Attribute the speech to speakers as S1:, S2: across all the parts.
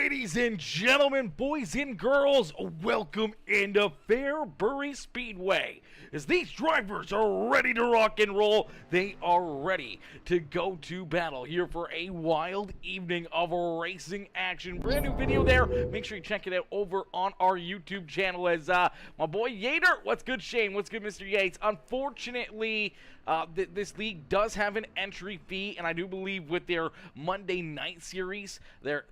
S1: Ladies and gentlemen, boys and girls, welcome into Fairbury Speedway. As these drivers are ready to rock and roll, they are ready to go to battle here for a wild evening of racing action. Brand new video there. Make sure you check it out over on our YouTube channel as my boy Yater. What's good, Shane? What's good, Mr. Yates? Unfortunately, this league does have an entry fee, and I do believe with their Monday night series, they're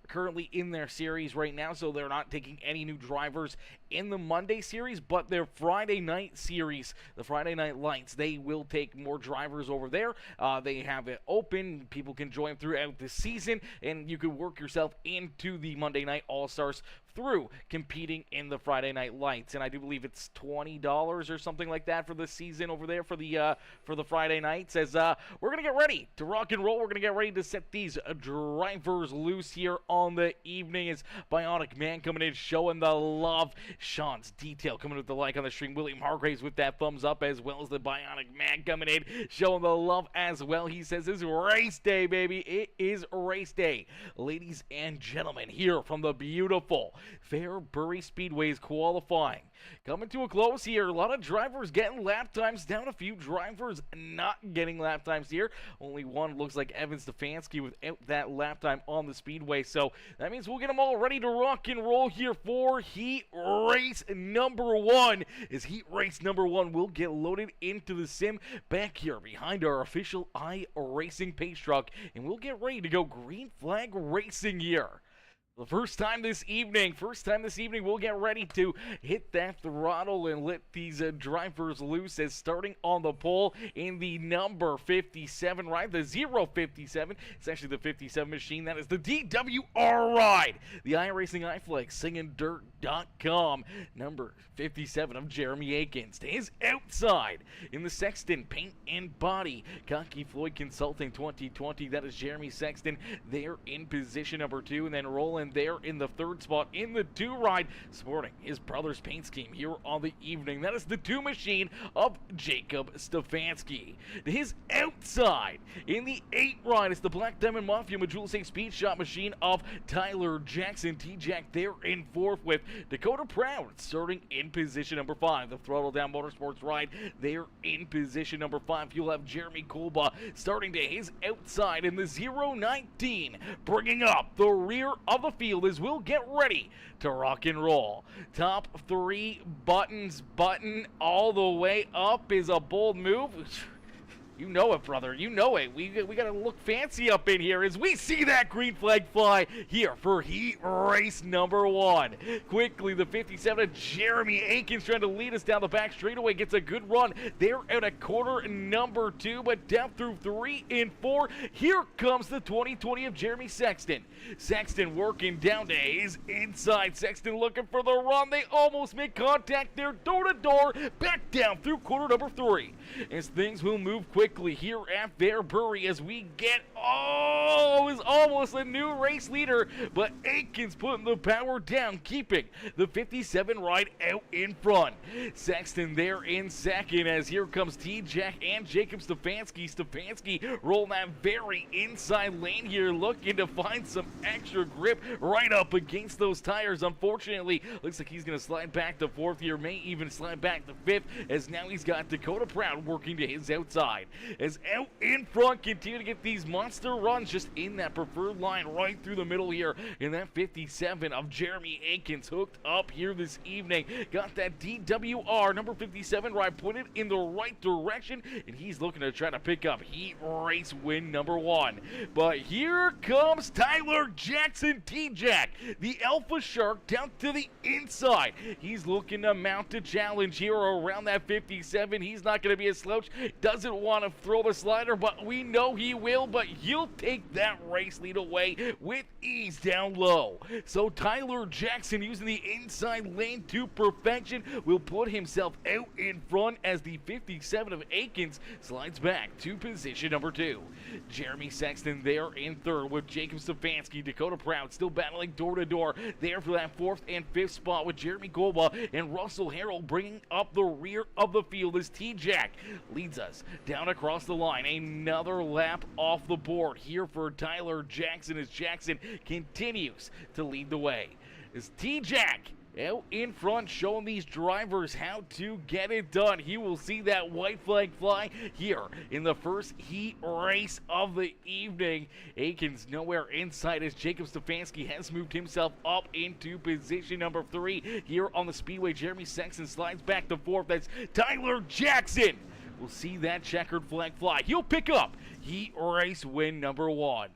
S1: currently in their series right now, so they're not taking any new drivers in the Monday series, but their Friday night series, the Friday Night Lights, they will take more drivers over there. They have it open. People can join throughout the season, and you can work yourself into the Monday Night All-Stars through competing in the Friday Night Lights. And I do believe it's $20 or something like that for the season over there for the Friday nights. As we're gonna get ready to rock and roll, we're gonna get ready to set these drivers loose here on the evening. As Bionic Man coming in, showing the love. Sean's Detail coming with the like on the stream. William Hargraves with that thumbs up, as well as the Bionic Man coming in, showing the love as well. He says it's race day, baby. It is race day. Ladies and gentlemen, here from the beautiful Fairbury Speedway is qualifying. Coming to a close here. A lot of drivers getting lap times down. A few drivers not getting lap times here. Only one looks like Evan Stefanski without that lap time on the Speedway. So that means we'll get them all ready to rock and roll here for Heat Race number 1. As Heat Race number 1 will get loaded into the sim back here behind our official iracing pace truck. And we'll get ready to go green flag racing here. The first time this evening, we'll get ready to hit that throttle and let these drivers loose. As starting on the pole in the number 57 ride, the 057. It's actually the 57 machine. That is the DWR ride. The iRacing iFlex, singingdirt.com. Number 57 of Jeremy Akins. To his outside in the Sexton Paint and Body. Cocky Floyd Consulting 2020. That is Jeremy Sexton. They're in position number 2. And then rolling there in the 3rd spot in the 2 ride, sporting his brother's paint scheme here on the evening. That is the 2 machine of Jacob Stefanski. To his outside in the 8 ride is the Black Diamond Mafia Majula Safe Speed Shot machine of Tyler Jackson. T-Jack there in 4th with Dakota Proud starting in position number 5. The Throttle Down Motorsports ride there in position number 5. You'll have Jeremy Kolba starting to his outside in the 019, bringing up the rear of the field as we'll get ready to rock and roll. Top 3 buttons, button all the way up is a bold move. You know it, brother. You know it. We got to look fancy up in here as we see that green flag fly here for Heat Race number 1. Quickly, the 57 of Jeremy Akins trying to lead us down the back straightaway. Gets a good run. They're at a quarter number 2, but down through 3 and 4. Here comes the 2020 of Jeremy Sexton. Sexton working down to his inside. Sexton looking for the run. They almost make contact there. Door to door. Back down through quarter number 3. As things will move quickly here at Fairbury as we get, it was almost a new race leader, but Akins putting the power down, keeping the 57 ride out in front. Sexton there in 2nd as here comes T-Jack and Jacob Stefanski. Stefanski rolling that very inside lane here, looking to find some extra grip right up against those tires. Unfortunately, looks like he's going to slide back to 4th here, may even slide back to 5th, as now he's got Dakota Proud working to his outside. As out in front, continue to get these monster runs just in that preferred line right through the middle here. In that 57 of Jeremy Akins hooked up here this evening. Got that DWR number 57 ride pointed in the right direction, and he's looking to try to pick up Heat Race win number 1. But here comes Tyler Jackson, T-Jack, the Alpha Shark, down to the inside. He's looking to mount a challenge here around that 57. He's not going to be a slouch. Doesn't want to throw the slider, but we know he will, but he'll take that race lead away with ease down low. So Tyler Jackson, using the inside lane to perfection, will put himself out in front as the 57 of Akins slides back to position number 2. Jeremy Sexton there in 3rd with Jacob Stefanski. Dakota Proud still battling door to door there for that 4th and 5th spot, with Jeremy Golba and Russell Harrell bringing up the rear of the field as T-Jack leads us down across the line. Another lap off the board here for Tyler Jackson as Jackson continues to lead the way. As T-Jack out in front, showing these drivers how to get it done. He will see that white flag fly here in the first heat race of the evening. Aikens nowhere inside as Jacob Stefanski has moved himself up into position number 3 here on the Speedway. Jeremy Sexton slides back to 4th. That's Tyler Jackson. We'll see that checkered flag fly. He'll pick up heat race win number 1.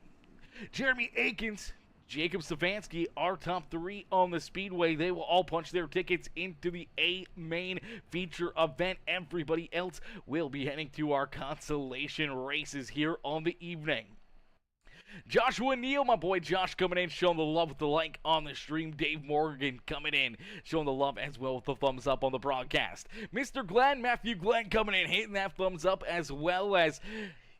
S1: Jeremy Aikens, Jacob Stefanski, our top 3 on the Speedway. They will all punch their tickets into the Amain feature event. Everybody else will be heading to our consolation races here on the evening. Joshua Neal, my boy Josh, coming in, showing the love with the like on the stream. Dave Morgan coming in, showing the love as well with the thumbs up on the broadcast. Mr. Glenn, Matthew Glenn, coming in, hitting that thumbs up, as well as,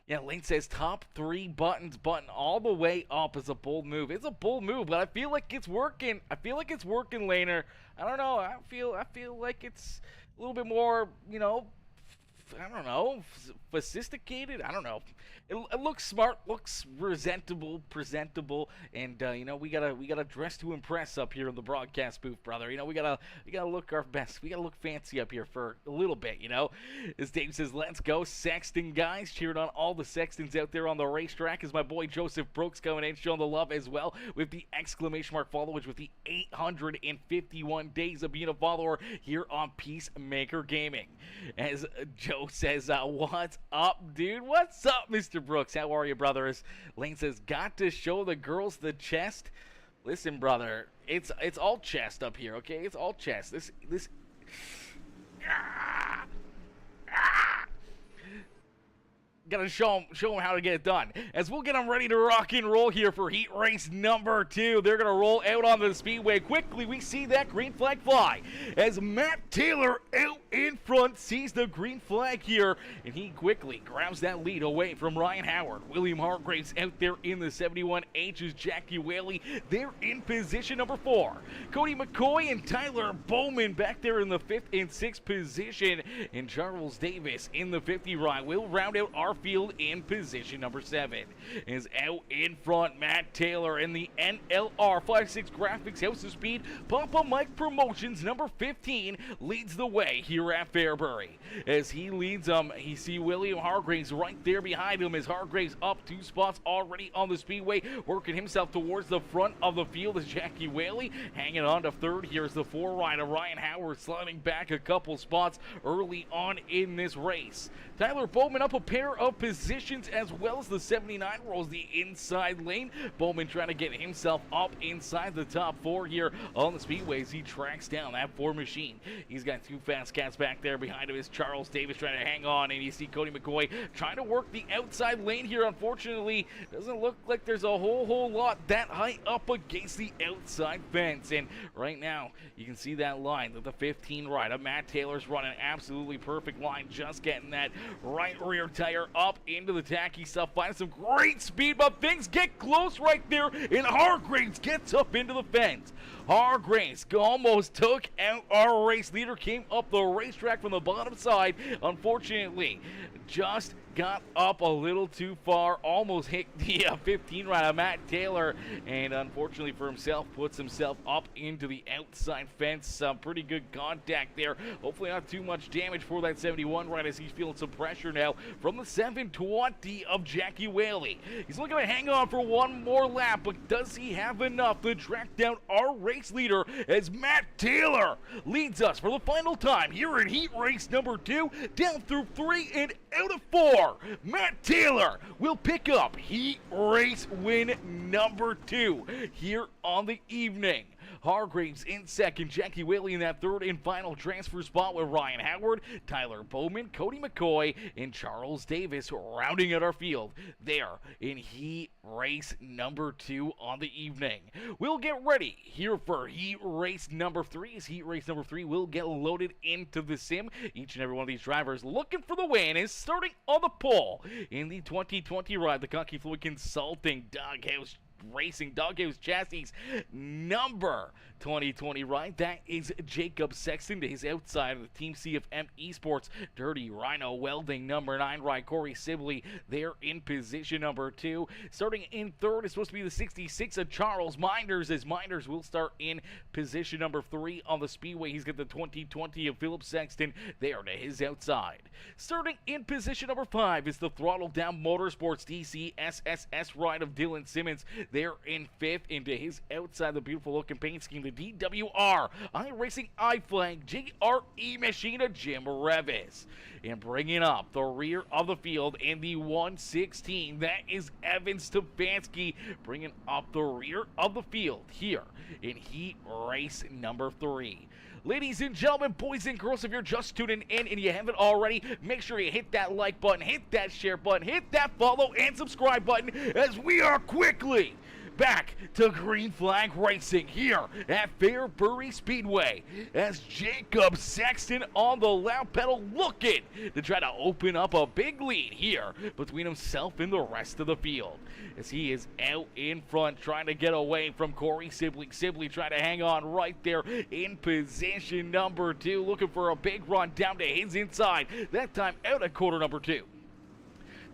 S1: yeah, Lane says top 3 buttons, button all the way up is a bold move. It's a bold move, but I feel like it's working. I feel like it's working, Laner. I don't know. I feel like it's a little bit more, you know, I don't know, sophisticated. I don't know. It looks smart, looks presentable, and you know, we gotta dress to impress up here in the broadcast booth, brother. You know, we gotta look our best. We gotta look fancy up here for a little bit, you know. As Dave says, let's go Sexton, guys. Cheering on all the Sextons out there on the racetrack. As my boy Joseph Brooks coming in, showing the love as well with the exclamation mark followers with the 851 days of being a follower here on Peacemaker Gaming. As Joe says, what's up, dude? What's up, Mr. Brooks? How are you, brothers? Lane says, got to show the girls the chest. Listen, brother, it's all chest up here, okay? It's all chest. This gotta show them how to get it done. As we'll get them ready to rock and roll here for heat race number 2. They're gonna roll out onto the Speedway. Quickly, we see that green flag fly as Matt Taylor out in front sees the green flag here, and he quickly grabs that lead away from Ryan Howard. William Hargraves out there in the 71H's. Jackie Whaley, they're in position number 4. Cody McCoy and Tyler Bowman back there in the 5th and 6th position, and Charles Davis in the 50 ride will round out our field in position number 7. Is out in front, Matt Taylor in the NLR 56 Graphics House of Speed Papa Mike Promotions number 15 leads the way here at Fairbury. As he leads he see William Hargraves right there behind him, as Hargraves up 2 spots already on the Speedway, working himself towards the front of the field as Jackie Whaley hanging on to 3rd. Here's the 4 rider Ryan Howard sliding back a couple spots early on in this race. Tyler Bowman up a pair of positions, as well as the 79 rolls the inside lane. Bowman trying to get himself up inside the top 4 here on the Speedways. He tracks down that 4 machine. He's got 2 fast cats back there behind him. Is Charles Davis trying to hang on, and you see Cody McCoy trying to work the outside lane here. Unfortunately, doesn't look like there's a whole lot that high up against the outside fence. And right now, you can see that line that the 15 rider Matt Taylor's running absolutely perfect line, just getting that right rear tire up into the tacky stuff, finding some great speed, but things get close right there, and Hargraves gets up into the fence. Hargraves almost took out our race leader, came up the racetrack from the bottom side. Unfortunately, just got up a little too far, almost hit the 15 rider Matt Taylor, and unfortunately for himself, puts himself up into the outside fence. Some pretty good contact there. Hopefully not too much damage for that 71 rider, as he's feeling some pressure now from the 720 of Jackie Whaley. He's looking to hang on for one more lap, but does he have enough to track down our race leader, as Matt Taylor leads us for the final time here in heat race number 2, down through 3 and out of 4. Matt Taylor will pick up heat race win number 2 here on the evening. Hargraves in 2nd, Jackie Whaley in that 3rd and final transfer spot, with Ryan Howard, Tyler Bowman, Cody McCoy, and Charles Davis rounding out our field there in heat race number 2 on the evening. We'll get ready here for heat race number 3. As heat race number 3 will get loaded into the sim. Each and every one of these drivers looking for the win is starting on the pole in the 2020 ride. The Cocky Fluid Consulting Doghouse Racing Doghouse Chassis number 2020 ride. That is Jacob Sexton to his outside of the Team CFM Esports Dirty Rhino Welding number 9 ride. Corey Sibley there in position number 2. Starting in third is supposed to be the 66 of Charles Minders, as Minders will start in position number 3 on the Speedway. He's got the 2020 of Philip Sexton there to his outside. Starting in position number 5 is the Throttle Down Motorsports DCSSS ride of Dylan Simmons there in 5th. Into his outside, the beautiful looking paint scheme, the DWR iRacing iFlag JRE machine of Jim Revis. And bringing up the rear of the field in the 116, that is Evan Stefanski bringing up the rear of the field here in heat race number 3. Ladies and gentlemen, boys and girls, if you're just tuning in and you haven't already, make sure you hit that like button, hit that share button, hit that follow and subscribe button, as we are quickly back to Green Flag Racing here at Fairbury Speedway, as Jacob Sexton on the loud pedal looking to try to open up a big lead here between himself and the rest of the field, as he is out in front trying to get away from Corey Sibley. Sibley trying to hang on right there in position number 2, looking for a big run down to his inside, that time out at quarter number 2.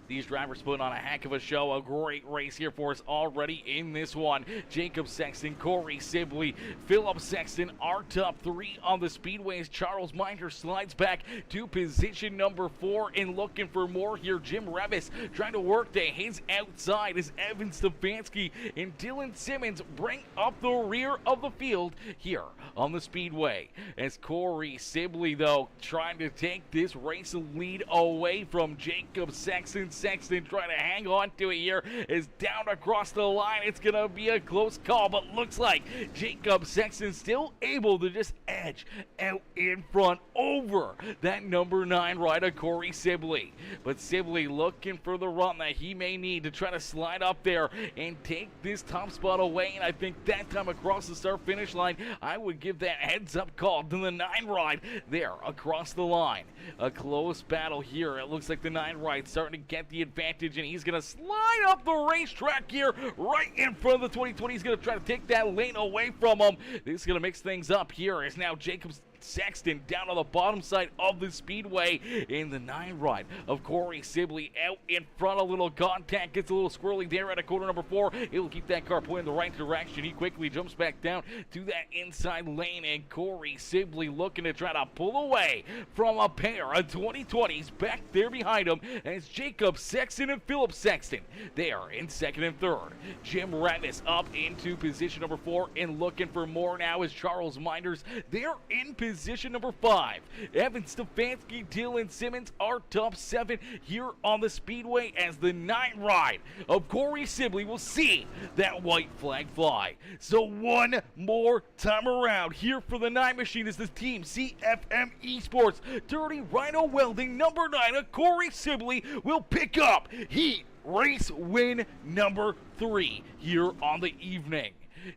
S1: These drivers putting on a heck of a show. A great race here for us already in this one. Jacob Sexton, Corey Sibley, Philip Sexton are top 3 on the Speedway, as Charles Minder slides back to position number 4 and looking for more here. Jim Revis trying to work to his outside as Evan Stefanski and Dylan Simmons bring up the rear of the field here on the Speedway, as Corey Sibley, though, trying to take this race lead away from Jacob Sexton. Sexton trying to hang on to it here, is down across the line. It's going to be a close call, but looks like Jacob Sexton still able to just edge out in front over that number 9 rider, Corey Sibley. But Sibley looking for the run that he may need to try to slide up there and take this top spot away, and I think that time across the start-finish line, I would give that heads-up call to the 9 ride there across the line. A close battle here. It looks like the 9 ride starting to get the advantage, and he's going to slide up the racetrack here right in front of the 2020. He's going to try to take that lane away from him. This is going to mix things up here, as now Jacob Sexton down on the bottom side of the Speedway in the 9 ride of Corey Sibley out in front. A little contact, gets a little squirrely there at a quarter number 4. It'll keep that car pointing the right direction. He quickly jumps back down to that inside lane, and Corey Sibley looking to try to pull away from a pair of 2020s back there behind him, as Jacob Sexton and Philip Sexton there in 2nd and 3rd. Jim Revis up into position number 4 and looking for more now, as Charles Minders there in position number 5. Evan Stefanski, Dylan Simmons are top 7 here on the Speedway, as the 9 ride of Corey Sibley will see that white flag fly. So one more time around here for the 9 machine is the Team CFM Esports Dirty Rhino Welding number 9 of Corey Sibley will pick up heat race win number 3 here on the evening.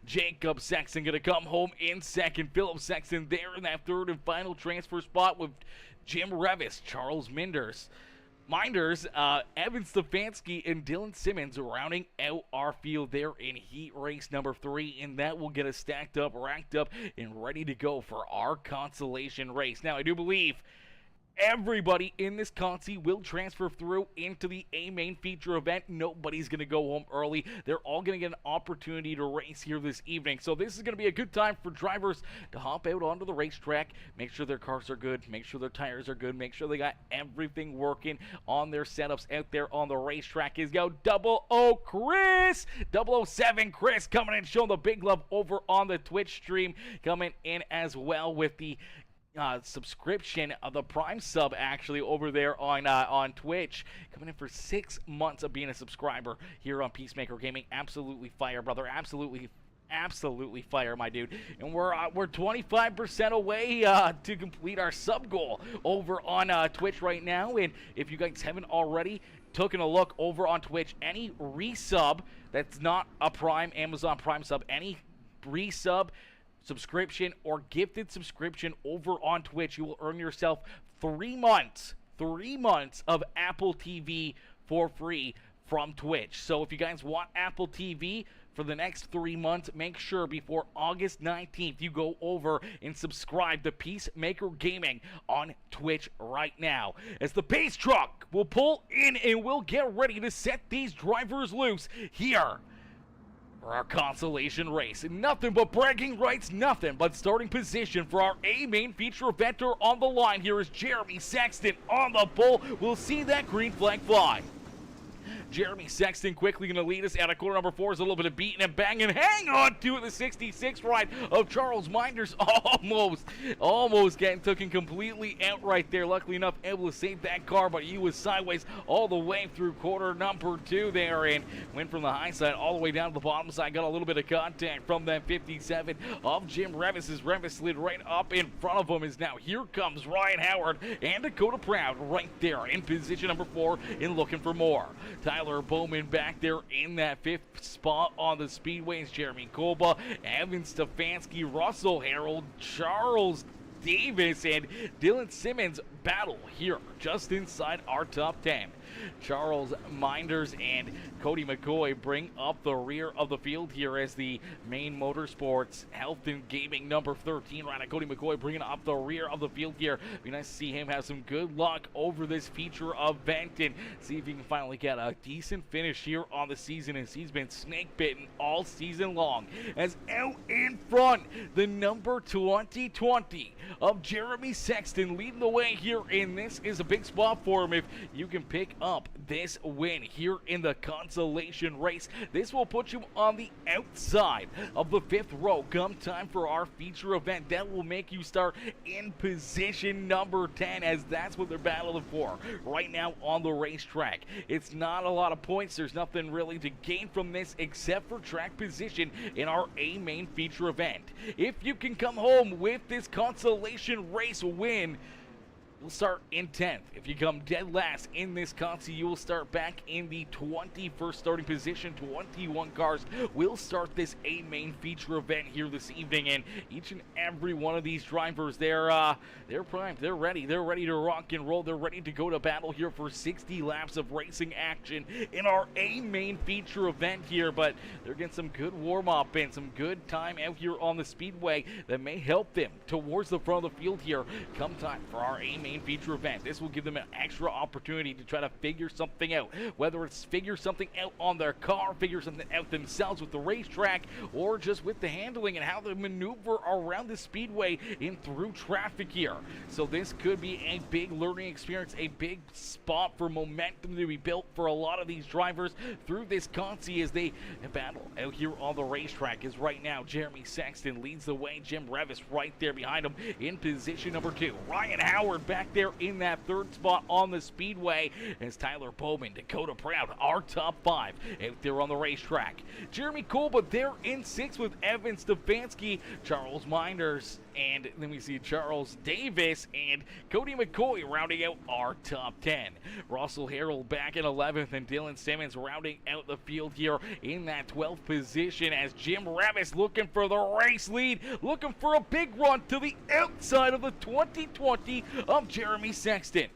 S1: Jacob Sexton going to come home in 2nd. Philip Sexton there in that 3rd and final transfer spot with Jim Revis, Charles Minders, Evan Stefanski, and Dylan Simmons rounding out our field there in heat race number 3, and that will get us stacked up, racked up, and ready to go for our consolation race. Now, I do believe everybody in this consi will transfer through into the Amain feature event. Nobody's going to go home early. They're all going to get an opportunity to race here this evening. So this is going to be a good time for drivers to hop out onto the racetrack, make sure their cars are good, make sure their tires are good, make sure they got everything working on their setups out there on the racetrack. Is go 00 Chris, 007 Chris coming in, showing the big love over on the Twitch stream, coming in as well with the subscription of the Prime sub actually over there on Twitch, coming in for 6 months of being a subscriber here on Peacemaker Gaming. Absolutely fire, brother. Absolutely fire, my dude. And we're 25% away to complete our sub goal over on Twitch right now. And if you guys haven't already taken a look over on Twitch, any resub that's not a Prime Amazon Prime sub, any resub, subscription, or gifted subscription over on Twitch, you will earn yourself 3 months of Apple TV for free from Twitch. So if you guys want Apple TV for the next 3 months, make sure before August 19th you go over and subscribe to Peacemaker Gaming on Twitch right now, as the pace truck will pull in and we'll get ready to set these drivers loose here for our consolation race. Nothing but bragging rights, nothing but starting position for our Amain feature eventer on the line. Here is Jeremy Sexton on the pole. We'll see that green flag fly. Jeremy Sexton quickly going to lead us out of corner number 4. Is a little bit of beating and banging. Hang on to the 66 ride of Charles Minders. Almost getting taken completely out right there. Luckily enough, able to save that car, but he was sideways all the way through corner number 2 there, and went from the high side all the way down to the bottom side. Got a little bit of contact from that 57 of Jim Revis, as Revis slid right up in front of him. Is now here comes Ryan Howard and Dakota Proud right there in position number 4 and looking for more. Tyler Bowman back there in that 5th spot on the Speedways. Jeremy Kolba, Evan Stefanski, Russell Harold, Charles Davis, and Dylan Simmons battle here just inside our top 10. Charles Minders and Cody McCoy bring up the rear of the field here as the Main Motorsports Health and Gaming number 13 rider. Cody McCoy bringing up the rear of the field here. Be nice to see him have some good luck over this feature event and see if he can finally get a decent finish here on the season, as he's been snake bitten all season long. As out in front, the number 2020 of Jeremy Sexton leading the way here, and this is a big spot for him if you can pick up this win here in the consolation race. This will put you on the outside of the 5th row come time for our feature event. That will make you start in position number 10, as that's what they're battling for right now on the racetrack. It's not a lot of points. There's nothing really to gain from this except for track position in our Amain feature event. If you can come home with this consolation race win, you'll start in 10th. If you come dead last in this consi, you will start back in the 21st starting position. 21 cars will start this Amain feature event here this evening, and each and every one of these drivers, they're primed, they're ready to rock and roll. They're ready to go to battle here for 60 laps of racing action in our Amain feature event here, but they're getting some good warm-up and some good time out here on the Speedway that may help them towards the front of the field here come time for our Amain feature event. This will give them an extra opportunity to try to figure something out, whether it's figure something out on their car, figure something out themselves with the racetrack, or just with the handling and how they maneuver around the Speedway and through traffic here. So this could be a big learning experience, a big spot for momentum to be built for a lot of these drivers through this consi as they battle out here on the racetrack. As right now Jeremy Sexton leads the way, Jim Revis right there behind him in position number 2. Ryan Howard back there in that 3rd spot on the Speedway, as Tyler Bowman, Dakota Proud, our top 5 out there on the racetrack. Jeremy Kolba there in 6th with Evan Stefanski, Charles Minders, and then we see Charles Davis and Cody McCoy rounding out our top 10. Russell Harold back in 11th, and Dylan Simmons rounding out the field here in that 12th position, as Jim Revis looking for the race lead, looking for a big run to the outside of the 2020 of Jeremy Sexton.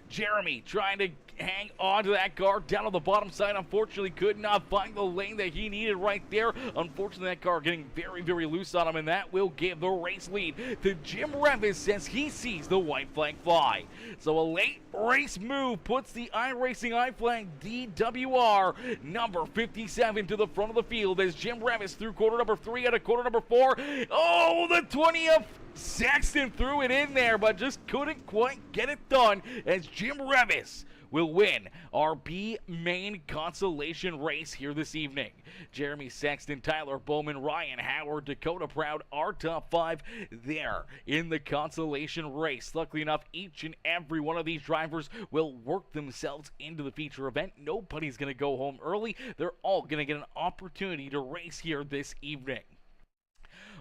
S1: Jeremy trying to hang on to that car down on the bottom side. Unfortunately, could not find the lane that he needed right there. Unfortunately, that car getting very, very loose on him, and that will give the race lead to Jim Revis as he sees the white flag fly. So a late race move puts the iracing iFlag DWR number 57 to the front of the field as Jim Revis through corner number 3 out of corner number 4. Oh, the 20th. Sexton threw it in there, but just couldn't quite get it done as Jim Revis will win our B main consolation race here this evening. Jeremy Sexton, Tyler Bowman, Ryan Howard, Dakota Proud, our top 5 there in the consolation race. Luckily enough, each and every one of these drivers will work themselves into the feature event. Nobody's going to go home early. They're all going to get an opportunity to race here this evening.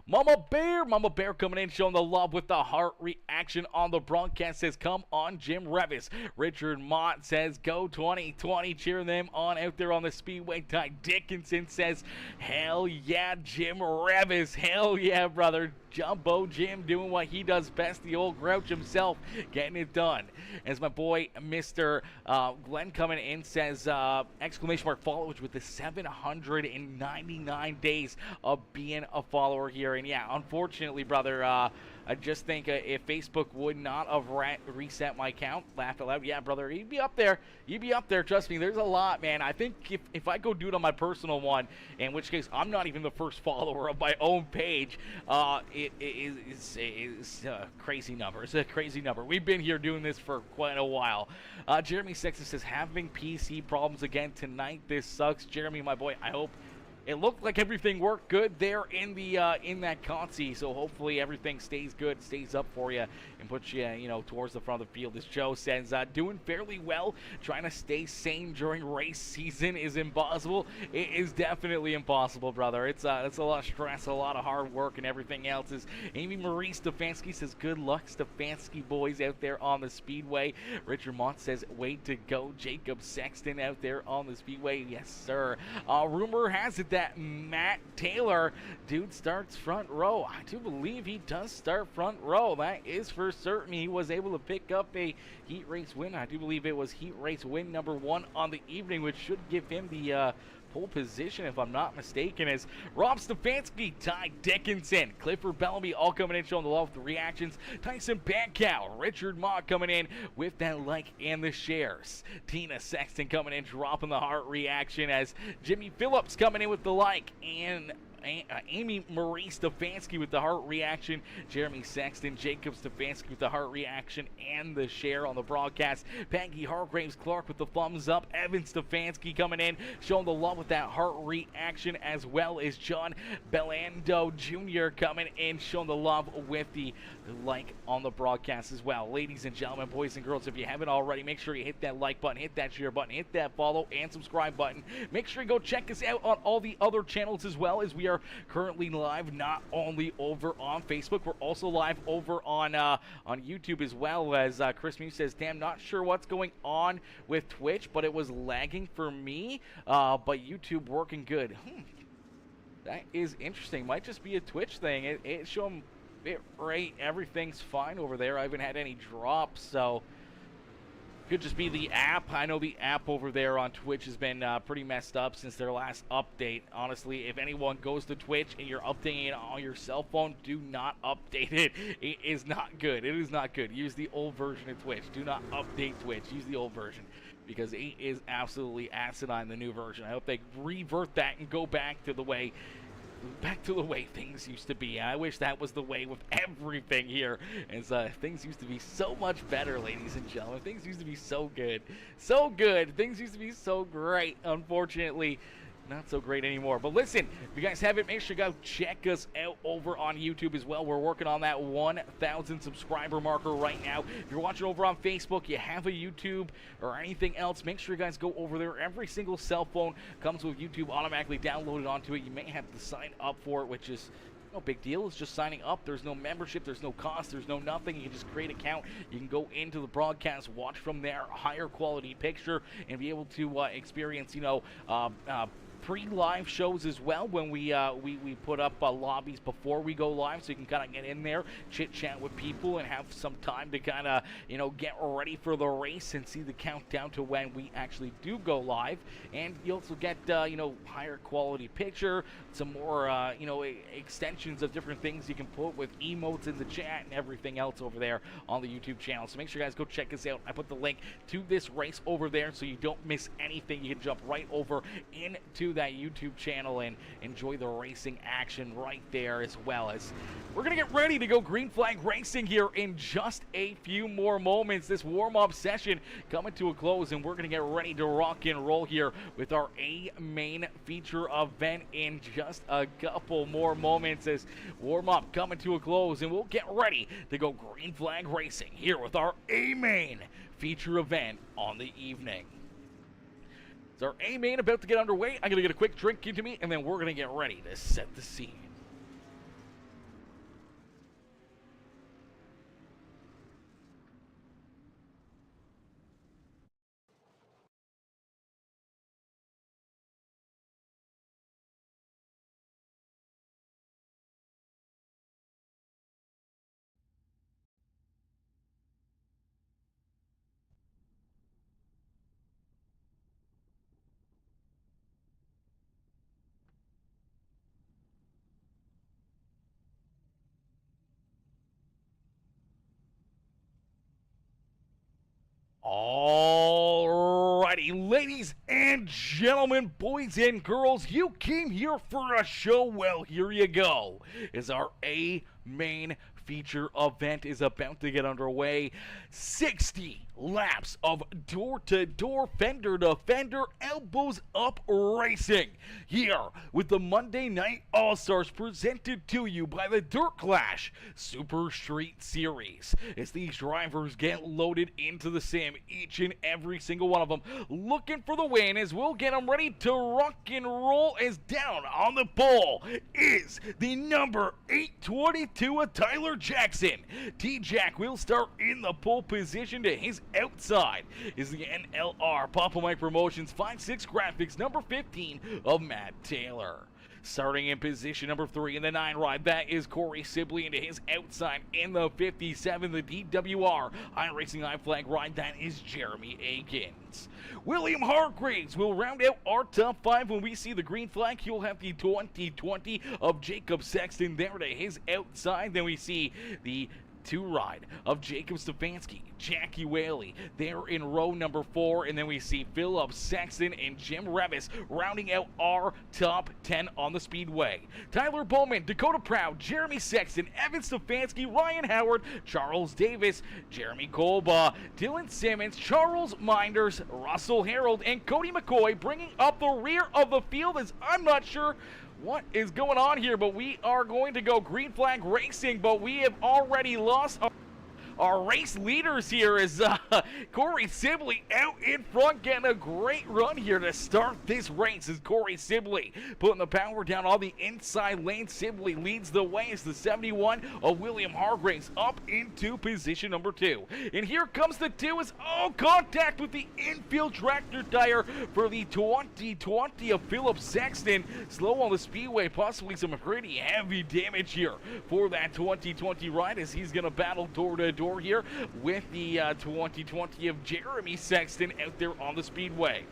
S1: Mama Bear coming in, showing the love with the heart reaction on the broadcast. Says, come on, Jim Revis. Richard Mott says, go 2020. Cheering them on out there on the Speedway. Ty Dickinson says, hell yeah, Jim Revis. Hell yeah, brother. Jumbo Jim doing what he does best. The old grouch himself getting it done. As my boy, Mr. Glenn coming in says, exclamation mark followers with the 799 days of being a follower here. And yeah, unfortunately, brother, I just think if Facebook would not have reset my account, laugh out loud, yeah, brother, you'd be up there. You'd be up there. Trust me, there's a lot, man. I think if I go do it on my personal one, in which case I'm not even the first follower of my own page, it's a crazy number. It's a crazy number. We've been here doing this for quite a while. Jeremy Sexton says, having PC problems again tonight. This sucks. Jeremy, my boy, I hope it looked like everything worked good there in the in that Consi, so hopefully everything stays good, stays up for you, and puts you, towards the front of the field. As Joe says, doing fairly well. Trying to stay sane during race season is impossible. It is definitely impossible, brother. It's a lot of stress, a lot of hard work, and everything else. Is Amy Marie Stefanski says, good luck, Stefanski boys out there on the Speedway. Richard Mott says, way to go, Jacob Sexton out there on the Speedway. Yes, sir. Rumor has it that Matt Taylor, dude, starts front row. I do believe he does start front row. That is for certain. He was able to pick up a heat race win. I do believe it was heat race win number 1 on the evening, which should give him the pole position, if I'm not mistaken, as Rob Stefanski, Ty Dickinson, Clifford Bellamy all coming in, showing the love with the reactions. Tyson Pankow, Richard Mott coming in with that like and the shares. Tina Sexton coming in, dropping the heart reaction, as Jimmy Phillips coming in with the like, and Amy Marie Stefanski with the heart reaction. Jeremy Sexton, Jacob Stefanski with the heart reaction and the share on the broadcast. Peggy Hargraves Clark with the thumbs up. Evan Stefanski coming in, showing the love with that heart reaction, as well as John Belando Jr. coming in, showing the love with the like on the broadcast as well. Ladies and gentlemen, boys and girls, if you haven't already, make sure you hit that like button, hit that share button, hit that follow and subscribe button. Make sure you go check us out on all the other channels as well, as we are currently live not only over on Facebook, we're also live over on YouTube as well. As Chris Muse says, damn, not sure what's going on with Twitch, but it was lagging for me, but YouTube working good. That is interesting. Might just be a Twitch thing. It showing bit rate, everything's fine over there. I haven't had any drops, so could just be the app. I know the app over there on Twitch has been pretty messed up since their last update. Honestly, if anyone goes to Twitch and you're updating it on your cell phone, do not update it. It is not good. It is not good. Use the old version of Twitch. Do not update Twitch. Use the old version, because it is absolutely asinine, the new version. I hope they revert that and go back to the way things used to be. I wish that was the way with everything here, as things used to be so much better, ladies and gentlemen. Things used to be so good. So good. Things used to be so great. Unfortunately, not so great anymore. But listen, if you guys haven't, make sure you go check us out over on YouTube as well. We're working on that 1,000 subscriber marker right now. If you're watching over on Facebook, you have a YouTube or anything else, make sure you guys go over there. Every single cell phone comes with YouTube automatically downloaded onto it. You may have to sign up for it, which is no big deal. It's just signing up. There's no membership, there's no cost, there's no nothing. You can just create an account. You can go into the broadcast, watch from there, a higher quality picture, and be able to experience, pre-live shows as well, when we put up lobbies before we go live, so you can kind of get in there, chit-chat with people, and have some time to kind of, get ready for the race and see the countdown to when we actually do go live. And you also get, higher quality picture, some more, extensions of different things you can put with emotes in the chat and everything else over there on the YouTube channel. So make sure you guys go check us out. I put the link to this race over there so you don't miss anything. You can jump right over into that YouTube channel and enjoy the racing action right there, as well as we're gonna get ready to go green flag racing here in just a few more moments. This warm-up session coming to a close, and we're gonna get ready to rock and roll here with our Amain feature event in just a couple more moments, as warm-up coming to a close, and we'll get ready to go green flag racing here with our Amain feature event on the evening. So our Amain about to get underway. I'm going to get a quick drink into me, and then we're going to get ready to set the scene. Alrighty, ladies and gentlemen, boys and girls, you came here for a show. Well, here you go. As our Amain feature event is about to get underway. 60 laps of door-to-door, fender-to-fender, elbows-up racing here with the Monday Night All-Stars presented to you by the Dirt Clash Super Street Series. As these drivers get loaded into the sim, each and every single one of them looking for the win, as we'll get them ready to rock and roll. As down on the pole is the number 822 of Tyler Jackson. T-Jack will start in the pole position. To his outside is the NLR Papa Mike Promotions 5-6 Graphics number 15 of Matt Taylor. Starting in position number 3 in the 9 ride, that is Corey Sibley, and to his outside in the 57, the DWR iracing high flag ride, that is Jeremy Akins. William Hargreaves will round out our top 5. When we see the green flag, he'll have the 2020 of Jacob Sexton there to his outside. Then we see the 2 ride of Jacob Stefanski, Jackie Whaley there in row number 4, and then we see Philip Sexton and Jim Revis rounding out our top 10 on the Speedway. Tyler Bowman, Dakota Proud, Jeremy Sexton, Evan Stefanski, Ryan Howard, Charles Davis, Jeremy Kolba, Dylan Simmons, Charles Minders, Russell Harold, and Cody McCoy bringing up the rear of the field, as I'm not sure what is going on here, but we are going to go green flag racing, but we have already lost our race leaders here. Is Corey Sibley out in front, getting a great run here to start this race. Is Corey Sibley putting the power down on the inside lane. Sibley leads the way as the 71 of William Hargreaves up into position number 2. And here comes the 2 as contact with the infield tractor tire for the 2020 of Philip Sexton. Slow on the Speedway, possibly some pretty heavy damage here for that 2020 ride, as he's going to battle door to door here with the 2020 of Jeremy Sexton out there on the Speedway.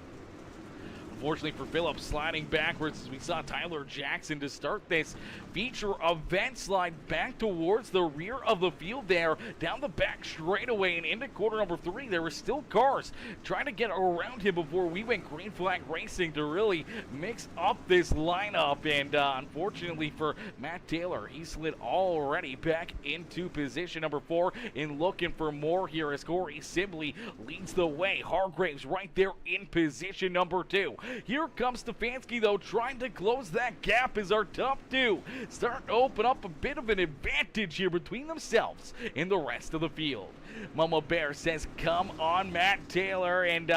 S1: Unfortunately for Philip, sliding backwards as we saw Tyler Jackson to start this feature event slide back towards the rear of the field there, down the back straightaway and into quarter number 3. There were still cars trying to get around him before we went green flag racing to really mix up this lineup. And unfortunately for Matt Taylor, he slid already back into position number 4 and looking for more here as Corey Sibley leads the way. Hargreaves right there in position number 2. Here comes Stefanski, though, trying to close that gap as our top 2 start to open up a bit of an advantage here between themselves and the rest of the field. Mama Bear says, come on, Matt Taylor. And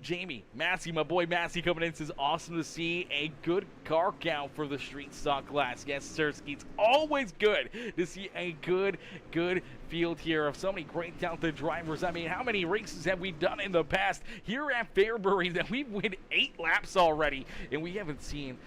S1: Jamie Massey, my boy Massey, coming in, says, awesome to see a good car count for the street stock class. Yes, Sirski, it's always good to see a good field here of so many great talented drivers. I mean, how many races have we done in the past here at Fairbury that we've won 8 laps already, and we haven't seen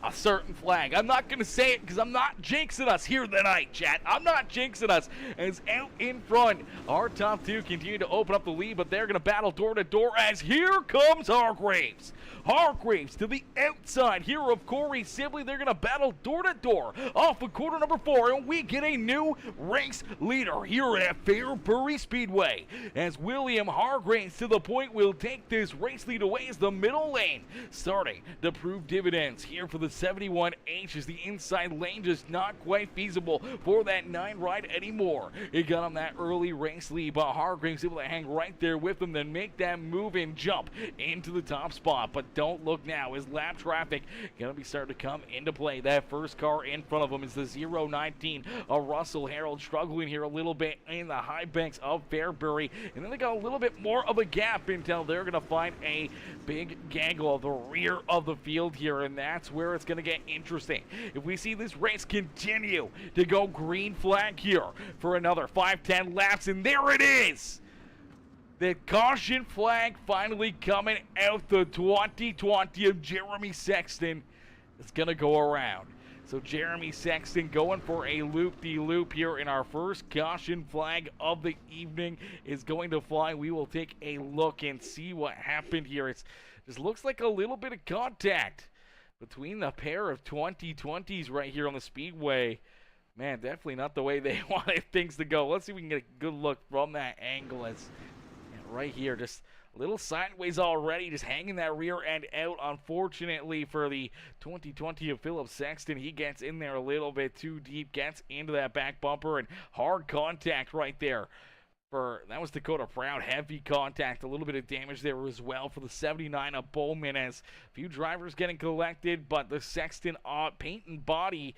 S1: a certain flag? I'm not going to say it because I'm not jinxing us here tonight, chat. I'm not jinxing us. As out in front, our top 2 continue to open up the lead, but they're going to battle door to door as here comes Hargreaves. Hargreaves to the outside here of Corey Sibley. They're going to battle door to door off of quarter number 4, and we get a new race leader here at Fairbury Speedway, as William Hargreaves to the point will take this race lead away as the middle lane starting to prove dividends here for the 71H, as the inside lane just not quite feasible for that 9 ride anymore. It got him that early race lead, but Hargreaves able to hang right there with him, then make that move and jump into the top spot. But don't look now, as lap traffic going to be starting to come into play. That first car in front of him is the 019 of Russell Harold, struggling here a little bit in the high banks of Fairbury, and then they got a little bit more of a gap until they're going to find a big gaggle of the rear of the field here, and that's where it's going to get interesting. If we see this race continue to go green flag here for another 5-10 laps, and there it is, the caution flag finally coming out. The 2020 of Jeremy Sexton is going to go around. So Jeremy Sexton going for a loop-de-loop here, in our first caution flag of the evening is going to fly. We will take a look and see what happened here. It just looks like a little bit of contact between the pair of 2020s right here on the Speedway. Man, definitely not the way they wanted things to go. Let's see if we can get a good look from that angle as right here, just a little sideways already, just hanging that rear end out. Unfortunately for the 2020 of Philip Sexton, he gets in there a little bit too deep, gets into that back bumper, and hard contact right there. That was Dakota Proud. Heavy contact, a little bit of damage there as well for the 79 of Bowman, as a few drivers getting collected, but the Sexton paint and body,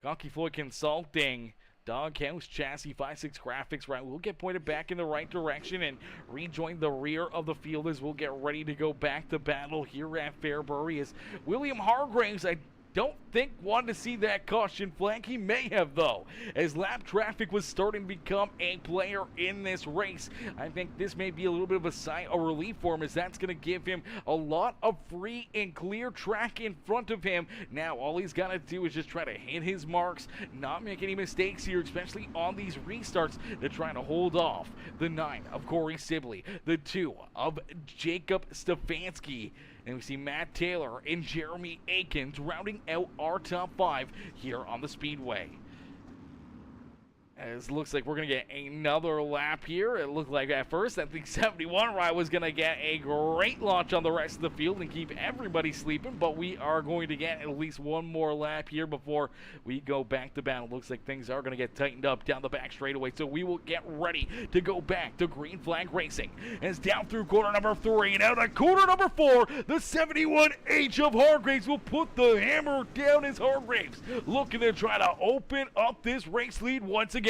S1: Gonky Floyd Consulting, Doghouse Chassis 5.6 graphics, right, we'll get pointed back in the right direction and rejoin the rear of the field as we'll get ready to go back to battle here at Fairbury. As William Hargraves, I don't think wanted to see that caution flag. He may have, though, as lap traffic was starting to become a player in this race. I think this may be a little bit of a sign of relief for him, as that's going to give him a lot of free and clear track in front of him. Now all he's got to do is just try to hit his marks, not make any mistakes here, especially on these restarts, to try to hold off the 9 of Corey Sibley, the 2 of Jacob Stefanski. And we see Matt Taylor and Jeremy Akins rounding out our top 5 here on the Speedway. As it looks like we're going to get another lap here. It looked like at first that the 71 ride was going to get a great launch on the rest of the field and keep everybody sleeping, but we are going to get at least one more lap here before we go back to battle. Looks like things are going to get tightened up down the back straightaway, so we will get ready to go back to green flag racing. As down through corner number 3 and out of corner number 4, the 71H of Hargraves will put the hammer down as Hargraves looking to try to open up this race lead once again.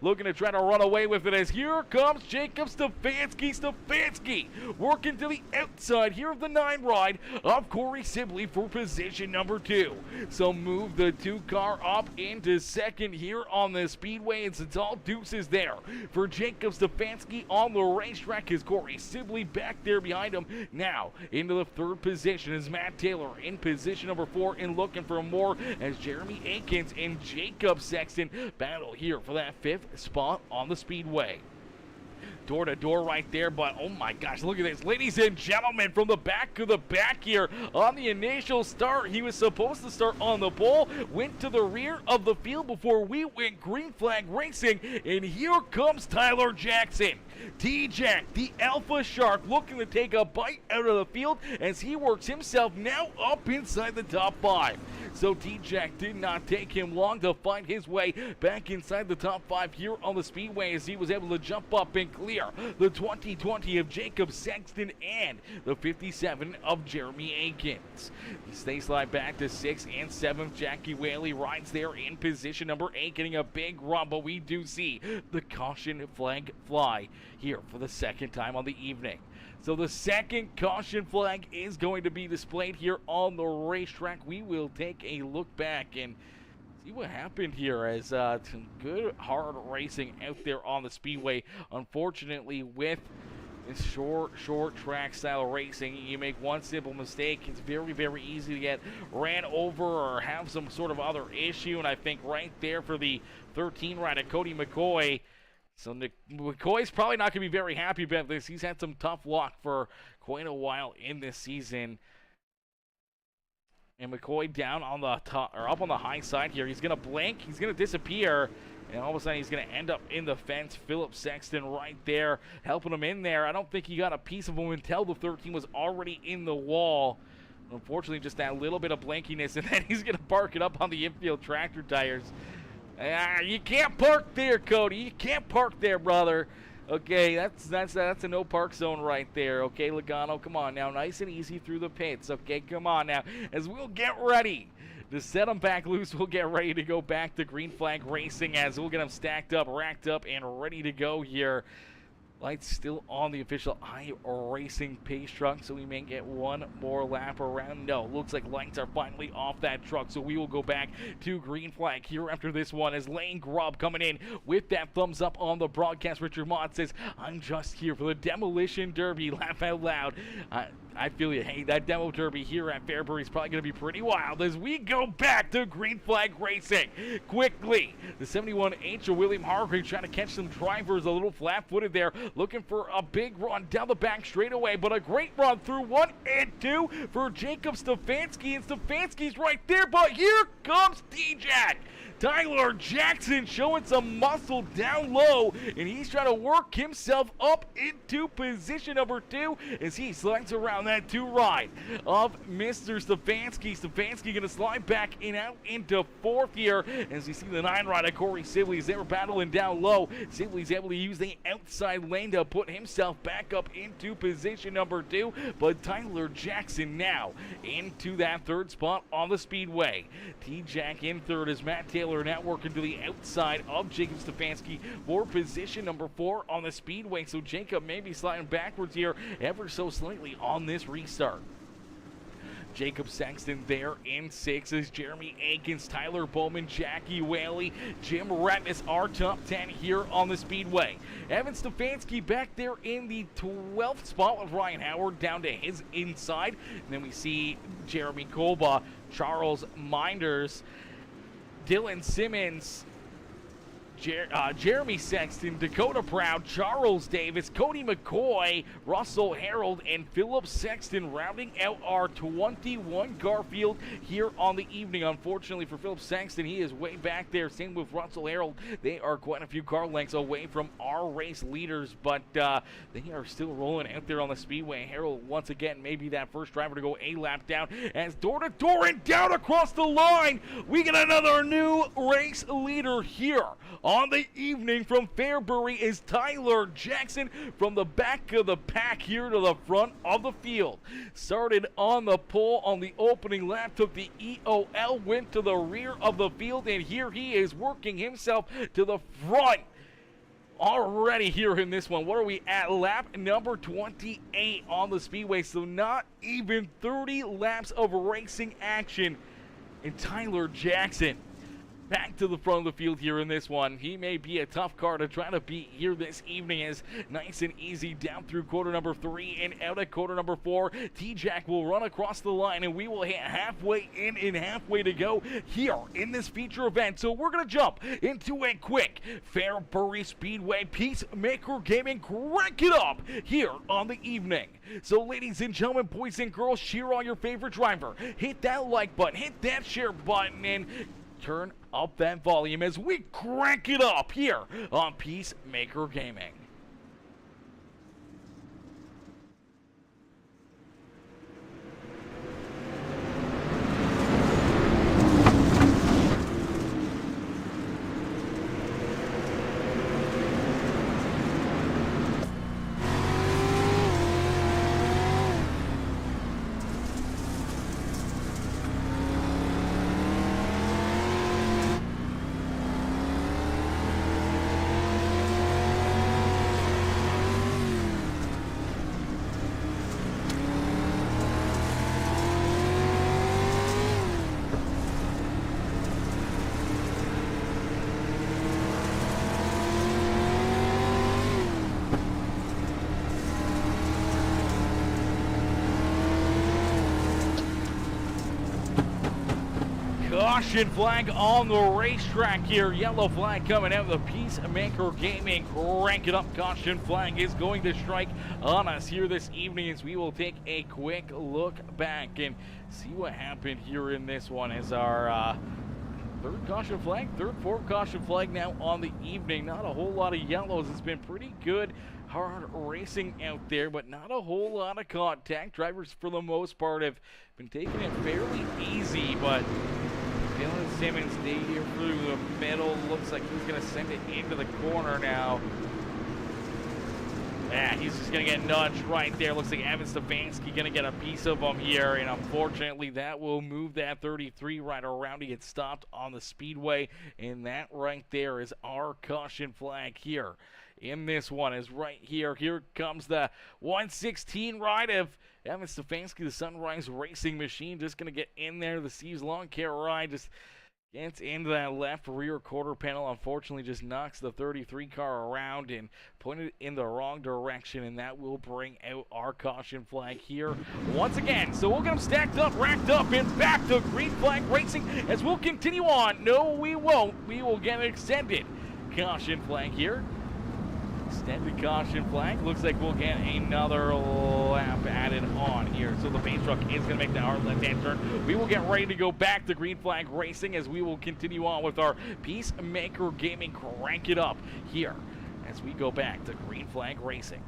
S1: Looking to try to run away with it, as here comes Jacob Stefanski. Stefanski working to the outside here of the 9 ride of Corey Sibley for position number 2. So move the 2 car up into second here on the Speedway, and it's all deuces there for Jacob Stefanski on the racetrack, as Corey Sibley back there behind him. Now into the 3rd position is Matt Taylor in position number 4 and looking for more, as Jeremy Akins and Jacob Sexton battle here for that 5th spot on the Speedway. Door to door right there, but oh my gosh, look at this, ladies and gentlemen, from the back of the back here on the initial start. He was supposed to start on the pole, went to the rear of the field before we went green flag racing, and here comes Tyler Jackson. T-Jack, the Alpha Shark, looking to take a bite out of the field as he works himself now up inside the top 5. So T-Jack did not take him long to find his way back inside the top 5 here on the Speedway, as he was able to jump up and clear the 2020 of Jacob Sexton and the 57 of Jeremy Akins. He stays slide back to 6th and 7th. Jackie Whaley rides there in position number 8, getting a big run, but we do see the caution flag fly here for the 2nd time on the evening. So the 2nd caution flag is going to be displayed here on the racetrack. We will take a look back and see what happened here, as some good hard racing out there on the Speedway. Unfortunately, with this short track style racing, you make one simple mistake, it's very, very easy to get ran over or have some sort of other issue. And I think right there for the 13 rider, Cody McCoy, so McCoy's probably not going to be very happy about this. He's had some tough luck for quite a while in this season. And McCoy down on the top, or up on the high side here. He's going to blink. He's going to disappear. And all of a sudden, he's going to end up in the fence. Philip Sexton right there, helping him in there. I don't think he got a piece of him until the 13 was already in the wall. Unfortunately, just that little bit of blinkiness, and then he's going to park it up on the infield tractor tires. You can't park there, Cody. You can't park there, brother. Okay, that's a no park zone right there. Okay, Logano, come on now, nice and easy through the pits. Okay, come on now, as we'll get ready to set them back loose. We'll get ready to go back to green flag racing, as we'll get them stacked up, racked up, and ready to go here. Lights still on the official iRacing pace truck, so we may get one more lap around. No, looks like lights are finally off that truck, so we will go back to green flag here after this one, as Lane Grubb coming in with that thumbs up on the broadcast. Richard Mott says, I'm just here for the Demolition Derby. Laugh out loud. I feel you. Hey, that Demo Derby here at Fairbury is probably going to be pretty wild as we go back to green flag racing. Quickly, the 71H of William Hargraves trying to catch some drivers a little flat-footed there, looking for a big run down the back straightaway, but a great run through 1 and 2 for Jacob Stefanski, and Stefanski's right there, but here comes T-Jack. Tyler Jackson showing some muscle down low, and he's trying to work himself up into position number 2 as he slides around that 2 ride of Mr. Stefanski. Stefanski going to slide back in out into 4th here as you see the 9 rider Corey Sibley's. They were battling down low. Sibley's able to use the outside lane to put himself back up into position number 2, but Tyler Jackson now into that 3rd spot on the Speedway. T-Jack in 3rd as Matt Taylor now working to the outside of Jacob Stefanski for position number 4 on the Speedway. So Jacob may be sliding backwards here ever so slightly on this restart. Jacob Sexton there in 6 as Jeremy Akins, Tyler Bowman, Jackie Whaley, Jim Ratness are top 10 here on the Speedway. Evan Stefanski back there in the 12th spot with Ryan Howard down to his inside. And then we see Jeremy Kolba, Charles Minders, Dylan Simmons, Jeremy Sexton, Dakota Proud, Charles Davis, Cody McCoy, Russell Harold, and Philip Sexton rounding out our 21 car field here on the evening. Unfortunately for Philip Sexton, he is way back there. Same with Russell Harold. They are quite a few car lengths away from our race leaders, but they are still rolling out there on the Speedway. Harold, once again, maybe that first driver to go a lap down as door-to-door and down across the line. We get another new race leader here on the evening from Fairbury is Tyler Jackson from the back of the pack here to the front of the field. Started on the pole on the opening lap, took the EOL, went to the rear of the field, and here he is working himself to the front already here in this one. What are we at? Lap number 28 on the Speedway, so not even 30 laps of racing action. And Tyler Jackson back to the front of the field here in this one. He may be a tough car to try to beat here this evening as nice and easy down through quarter number 3 and out at quarter number 4. T-Jack will run across the line and we will hit halfway in and halfway to go here in this feature event. So we're going to jump into a quick Fairbury Speedway Peacemaker Gaming crank it up here on the evening. So ladies and gentlemen, boys and girls, cheer on your favorite driver. Hit that like button, hit that share button, and turn up that volume as we crank it up here on Peacemaker Gaming. Caution flag on the racetrack here. Yellow flag coming out. The Peacemaker Gaming crank it up. Caution flag is going to strike on us here this evening as we will take a quick look back and see what happened here in this one as our third caution flag, fourth caution flag now on the evening. Not a whole lot of yellows. It's been pretty good hard racing out there, but not a whole lot of contact. Drivers for the most part have been taking it fairly easy, but Dylan Simmons stayed here through the middle. Looks like he's going to send it into the corner now. Yeah, he's just going to get nudged right there. Looks like Evan Stefanski going to get a piece of him here, and unfortunately that will move that 33 right around. He gets stopped on the Speedway, and that right there is our caution flag here in this one. Is right here. Here comes the 116 ride of Evan Stefanski, the Sunrise Racing Machine, just going to get in there. The Steve's Lawn Care ride just gets into that left rear quarter panel. Unfortunately, just knocks the 33 car around and pointed it in the wrong direction, and that will bring out our caution flag here once again. So we'll get them stacked up, racked up, and back to green flag racing as we'll continue on. No, we won't. We will get an extended caution flag here. Extended caution flag. Looks like we'll get another lap added on here. So the paint truck is going to make the hard left-hand turn. We will get ready to go back to green flag racing as we will continue on with our Peacemaker Gaming Crank It Up here as we go back to green flag racing.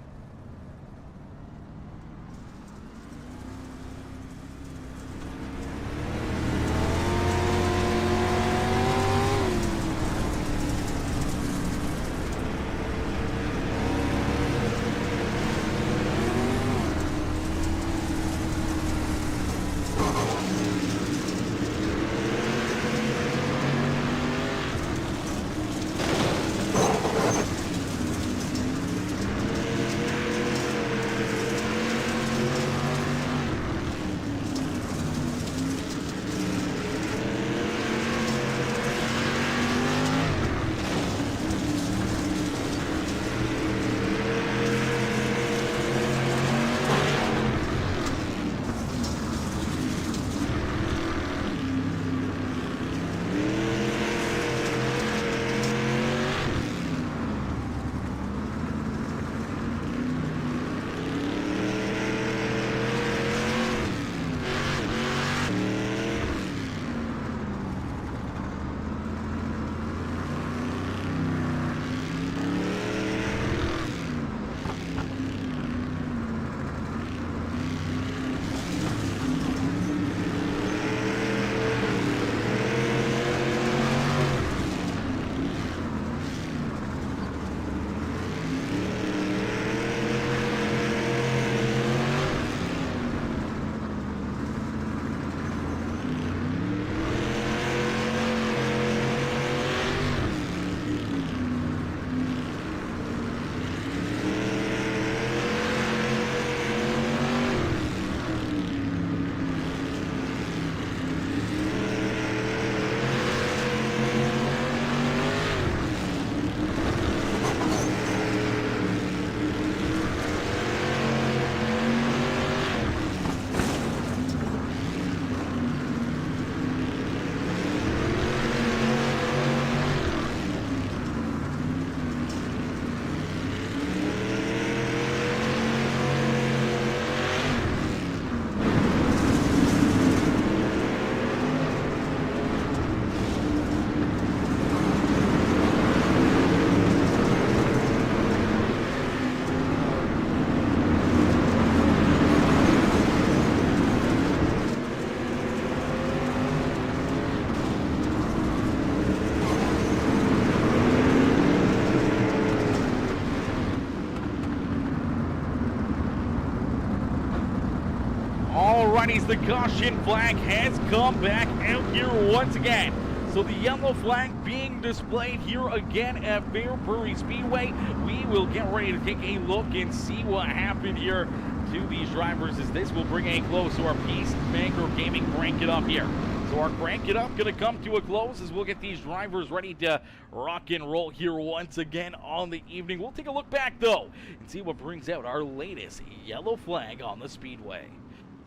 S1: Alrighty, the caution flag has come back out here once again. So the yellow flag being displayed here again at Fairbury Speedway. We will get ready to take a look and see what happened here to these drivers as this will bring a close to our Peacemaker Gaming Crank It Up here. So our Crank It Up going to come to a close as we'll get these drivers ready to rock and roll here once again on the evening. We'll take a look back though and see what brings out our latest yellow flag on the Speedway.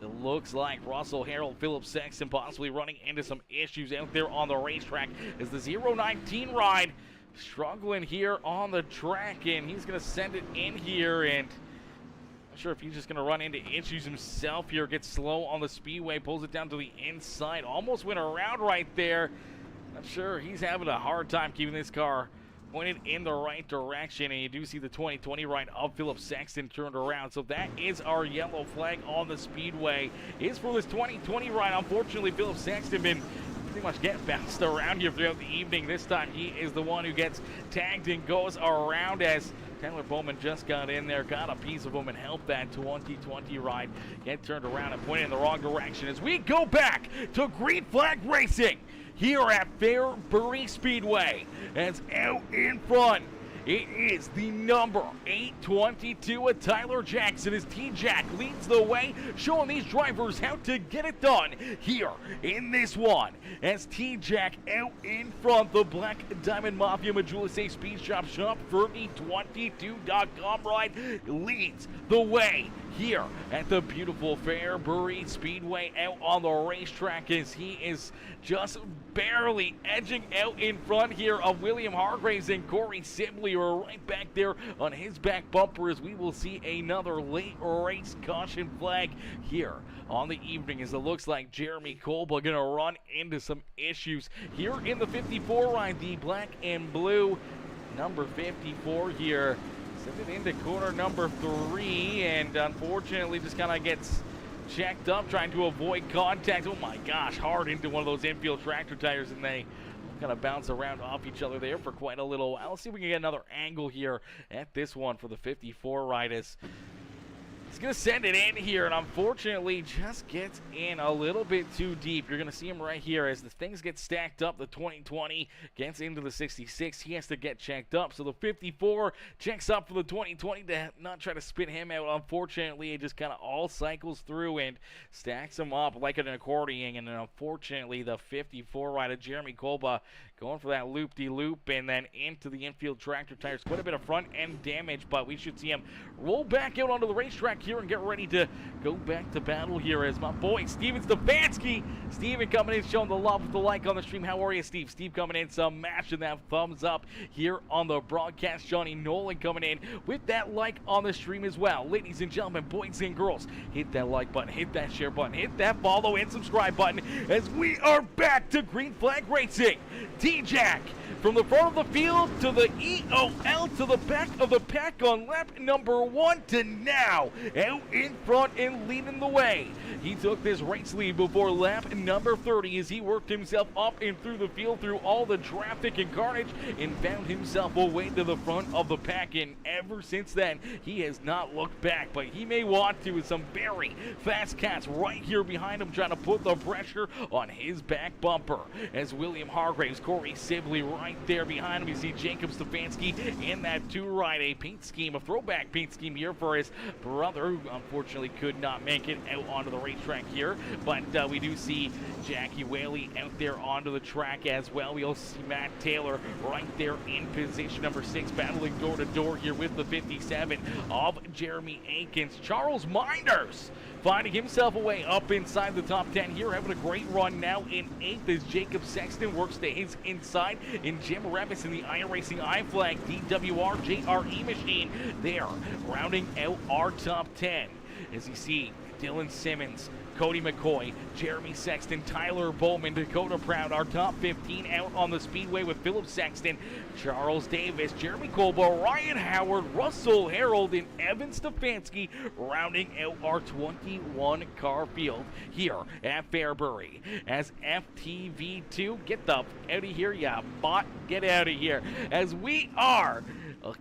S1: It looks like Russell Harold, Philip Sexton possibly running into some issues out there on the racetrack as the 019 ride struggling here on the track, and he's going to send it in here, and not sure if he's just going to run into issues himself here, gets slow on the speedway, pulls it down to the inside, almost went around right there. Not sure, he's having a hard time keeping this car pointed in the right direction, and you do see the 2020 ride of Philip Sexton turned around. So that is our yellow flag on the speedway. Is for this 2020 ride. Unfortunately, Philip Sexton been pretty much getting bounced around here throughout the evening. This time he is the one who gets tagged and goes around as Tyler Bowman just got in there, got a piece of him, and helped that 2020 ride get turned around and pointed in the wrong direction as we go back to green flag racing here at Fairbury Speedway. As out in front, it is the number 822 of Tyler Jackson as T-Jack leads the way, showing these drivers how to get it done here in this one. As T-Jack out in front, the Black Diamond Mafia Majula Say Speed Shop 3022.com ride leads the way here at the beautiful Fairbury Speedway out on the racetrack, as he is just barely edging out in front here of William Hargraves and Corey Sibley, who are right back there on his back bumper, as we will see another late race caution flag here on the evening, as it looks like Jeremy Kolba going to run into some issues here in the 54 ride, the black and blue number 54 here. Send it into corner number 3, and unfortunately just kind of gets checked up, trying to avoid contact. Oh my gosh, hard into one of those infield tractor tires, and they kind of bounce around off each other there for quite a little while. Let's see if we can get another angle here at this one for the 54 ride. He's going to send it in here, and unfortunately just gets in a little bit too deep. You're going to see him right here as the things get stacked up. The 2020 gets into the 66. He has to get checked up. So the 54 checks up for the 2020 to not try to spin him out. Unfortunately, it just kind of all cycles through and stacks him up like an accordion. And then unfortunately, the 54 rider, Jeremy Kolba, going for that loop-de-loop and then into the infield tractor tires. Quite a bit of front-end damage, but we should see him roll back out onto the racetrack here and get ready to go back to battle here, as my boy Steven Stefanski. Steven coming in, showing the love with the like on the stream. How are you, Steve? Steve coming in, some mashing that thumbs up here on the broadcast. Johnny Nolan coming in with that like on the stream as well. Ladies and gentlemen, boys and girls, hit that like button, hit that share button, hit that follow and subscribe button, as we are back to Green Flag Racing. T-Jack from the front of the field to the EOL to the back of the pack on lap number 1 to now out in front and leading the way. He took this race lead before lap number 30 as he worked himself up and through the field through all the traffic and carnage and found himself away to the front of the pack, and ever since then he has not looked back, but he may want to, with some very fast cats right here behind him trying to put the pressure on his back bumper, as William Hargraves, Corey Sibley right there behind him. You see Jacob Stefanski in that 2-ride, a paint scheme, a throwback paint scheme here for his brother, who unfortunately could not make it out onto the racetrack here, but we do see Jackie Whaley out there onto the track as well. We also see Matt Taylor right there in position number 6, battling door to door here with the 57 of Jeremy Akins. Charles Minders finding himself a way up inside the top 10 here, having a great run now in 8th as Jacob Sexton works to his inside, and Jim Revis in the iRacing iFlag DWR JRE machine there, rounding out our top 10. As you see Dylan Simmons, Cody McCoy, Jeremy Sexton, Tyler Bowman, Dakota Proud, our top 15 out on the speedway with Philip Sexton, Charles Davis, Jeremy Kolba, Ryan Howard, Russell Harold, and Evan Stefanski rounding out our 21 car field here at Fairbury. As FTV2, get the out of here, ya bot, get out of here. As we are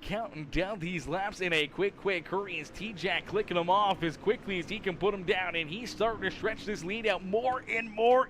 S1: counting down these laps in a quick hurry, as T-Jack clicking them off as quickly as he can put them down, and he's starting to stretch this lead out more and more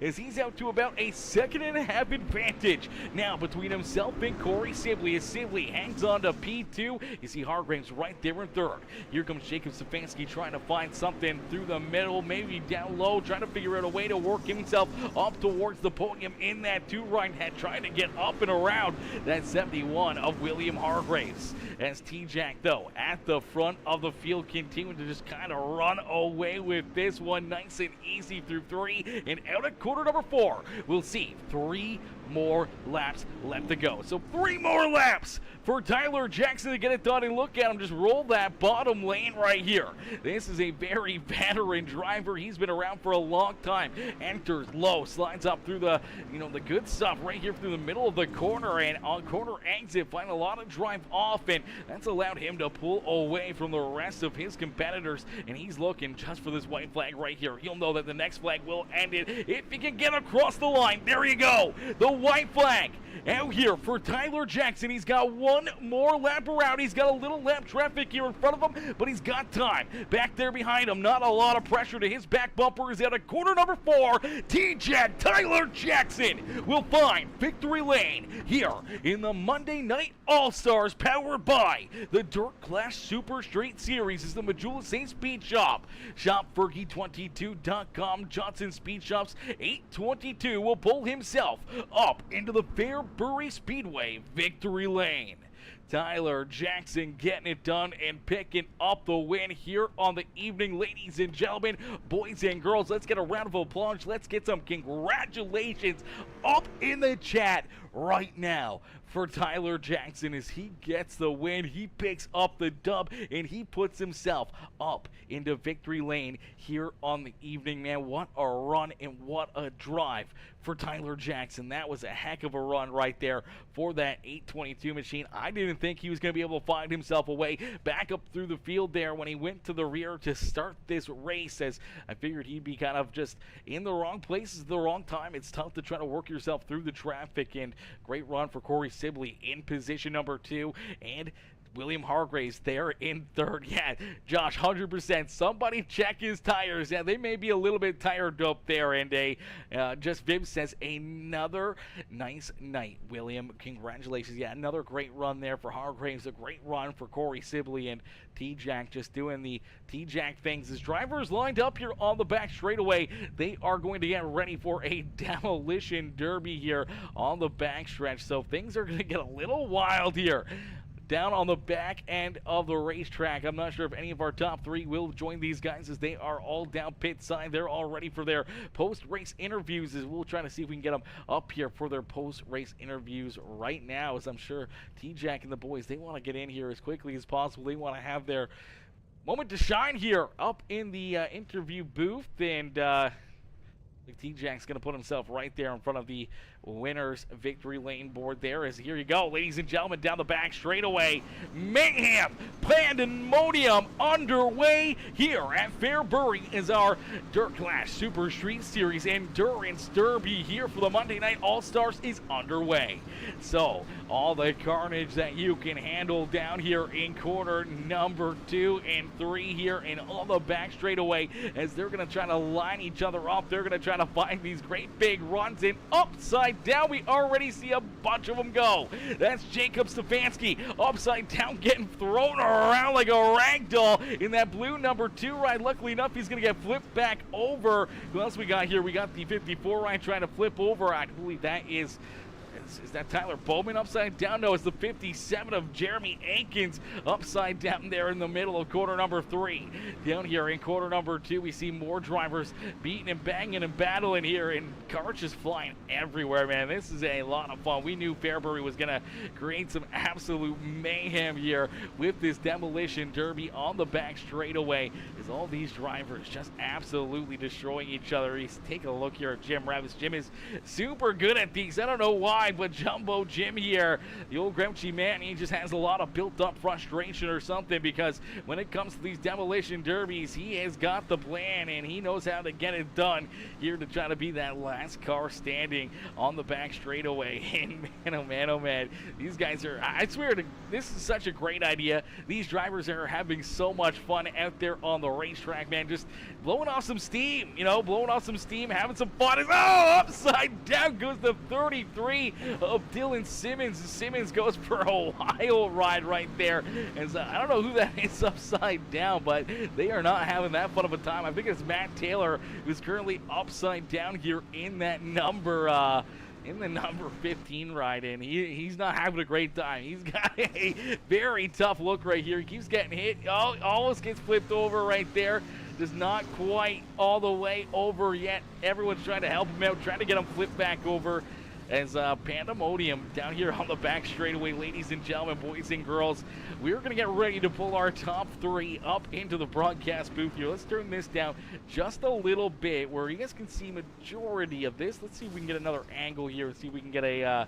S1: as he's out to about a 1.5-second advantage now between himself and Corey Sibley, as Sibley hangs on to P2. You see Hargraves right there in 3rd. Here comes Jacob Stefanski trying to find something through the middle, maybe down low, trying to figure out a way to work himself up towards the podium in that 2-ride, trying to get up and around that 71 of William Hargraves. As T-Jack, though, at the front of the field, continuing to just kind of run away with this one nice and easy through 3, and out at corner number 4, we'll see 3 more laps left to go. So 3 more laps for Tyler Jackson to get it done, and look at him just roll that bottom lane right here. This is a very veteran driver. He's been around for a long time. Enters low, slides up through the, the good stuff right here through the middle of the corner, and on corner exit, find a lot of drive off, and that's allowed him to pull away from the rest of his competitors, and he's looking just for this white flag right here. He'll know that the next flag will end it if he can get across the line. There you go. The white flag out here for Tyler Jackson. He's got 1 more lap around. He's got a little lap traffic here in front of him, but he's got time. Back there behind him, not a lot of pressure to his back bumper. Is at a corner number 4. T-Jack Tyler Jackson will find victory lane here in the Monday Night All-Stars, powered by the Dirt Clash Super Street Series. Is the Majula St. Speed Shop. ShopFergie22.com. Johnson Speed Shops 822 will pull himself up into the Fairbury Speedway victory lane. Tyler Jackson getting it done and picking up the win here on the evening. Ladies and gentlemen, boys and girls, let's get a round of applause. Let's get some congratulations up in the chat right now for Tyler Jackson as he gets the win. He picks up the dub and he puts himself up into victory lane here on the evening. Man, what a run and what a drive for Tyler Jackson. That was a heck of a run right there for that 822 machine. I didn't think he was going to be able to find himself a way back up through the field there when he went to the rear to start this race, as I figured he'd be kind of just in the wrong places at the wrong time. It's tough to try to work yourself through the traffic, and great run for Corey Sibley in position number 2, and William Hargraves there in 3rd. Yeah, Josh, 100%. Somebody check his tires. Yeah, they may be a little bit tired up there. And just Viv says, another nice night, William. Congratulations. Yeah, another great run there for Hargraves. A great run for Corey Sibley, and T-Jack just doing the T-Jack things. As drivers lined up here on the back straightaway, they are going to get ready for a demolition derby here on the back stretch. So things are going to get a little wild here down on the back end of the racetrack. I'm not sure if any of our top 3 will join these guys, as they are all down pit side. They're all ready for their post-race interviews, as we'll try to see if we can get them up here for their post-race interviews right now, as I'm sure T-Jack and the boys, they want to get in here as quickly as possible. They want to have their moment to shine here up in the interview booth, and T-Jack's going to put himself right there in front of the winner's victory lane board there. As here you go, ladies and gentlemen, down the back straightaway, mayhem pandemonium underway here at Fairbury as our Dirt Clash Super Street Series Endurance Derby here for the Monday Night All-Stars is underway. So all the carnage that you can handle down here in corner number 2 and 3 here and all the back straightaway, as they're going to try to line each other up. They're going to try to find these great big runs in upside down. We already see a bunch of them go. That's Jacob Stefanski upside down, getting thrown around like a rag doll in that blue number 2 ride. Luckily enough, he's going to get flipped back over. Who else we got here? We got the 54 ride trying to flip over. I believe that is that Tyler Bowman upside down? No, it's the 57 of Jeremy Aikens upside down there in the middle of quarter number 3. Down here in quarter number 2, we see more drivers beating and banging and battling here, and cars just flying everywhere, man. This is a lot of fun. We knew Fairbury was going to create some absolute mayhem here with this demolition derby on the back straightaway, as all these drivers just absolutely destroying each other. Take a look here at Jim Ravis. Jim is super good at these. I don't know why, but Jumbo Jim here, the old grouchy man, he just has a lot of built-up frustration or something, because when it comes to these demolition derbies, he has got the plan and he knows how to get it done here to try to be that last car standing on the back straightaway. And man, oh man, these guys are, I swear, this is such a great idea. These drivers are having so much fun out there on the racetrack, man, just blowing off some steam, having some fun. Oh, upside down goes the 33 of Dylan Simmons. Simmons goes for a wild ride right there. And I don't know who that is upside down, but they are not having that fun of a time. I think it's Matt Taylor, who's currently upside down here in that number in the number 15 ride, and he's not having a great time. He's got a very tough look right here. He keeps getting hit. Oh, almost gets flipped over right there. Does not quite all the way over yet. Everyone's trying to help him out, trying to get him flipped back over. As pandemonium down here on the back straightaway, ladies and gentlemen, boys and girls, we're going to get ready to pull our top 3 up into the broadcast booth here. Let's turn this down just a little bit where you guys can see majority of this. Let's see if we can get another angle here and see if we can get a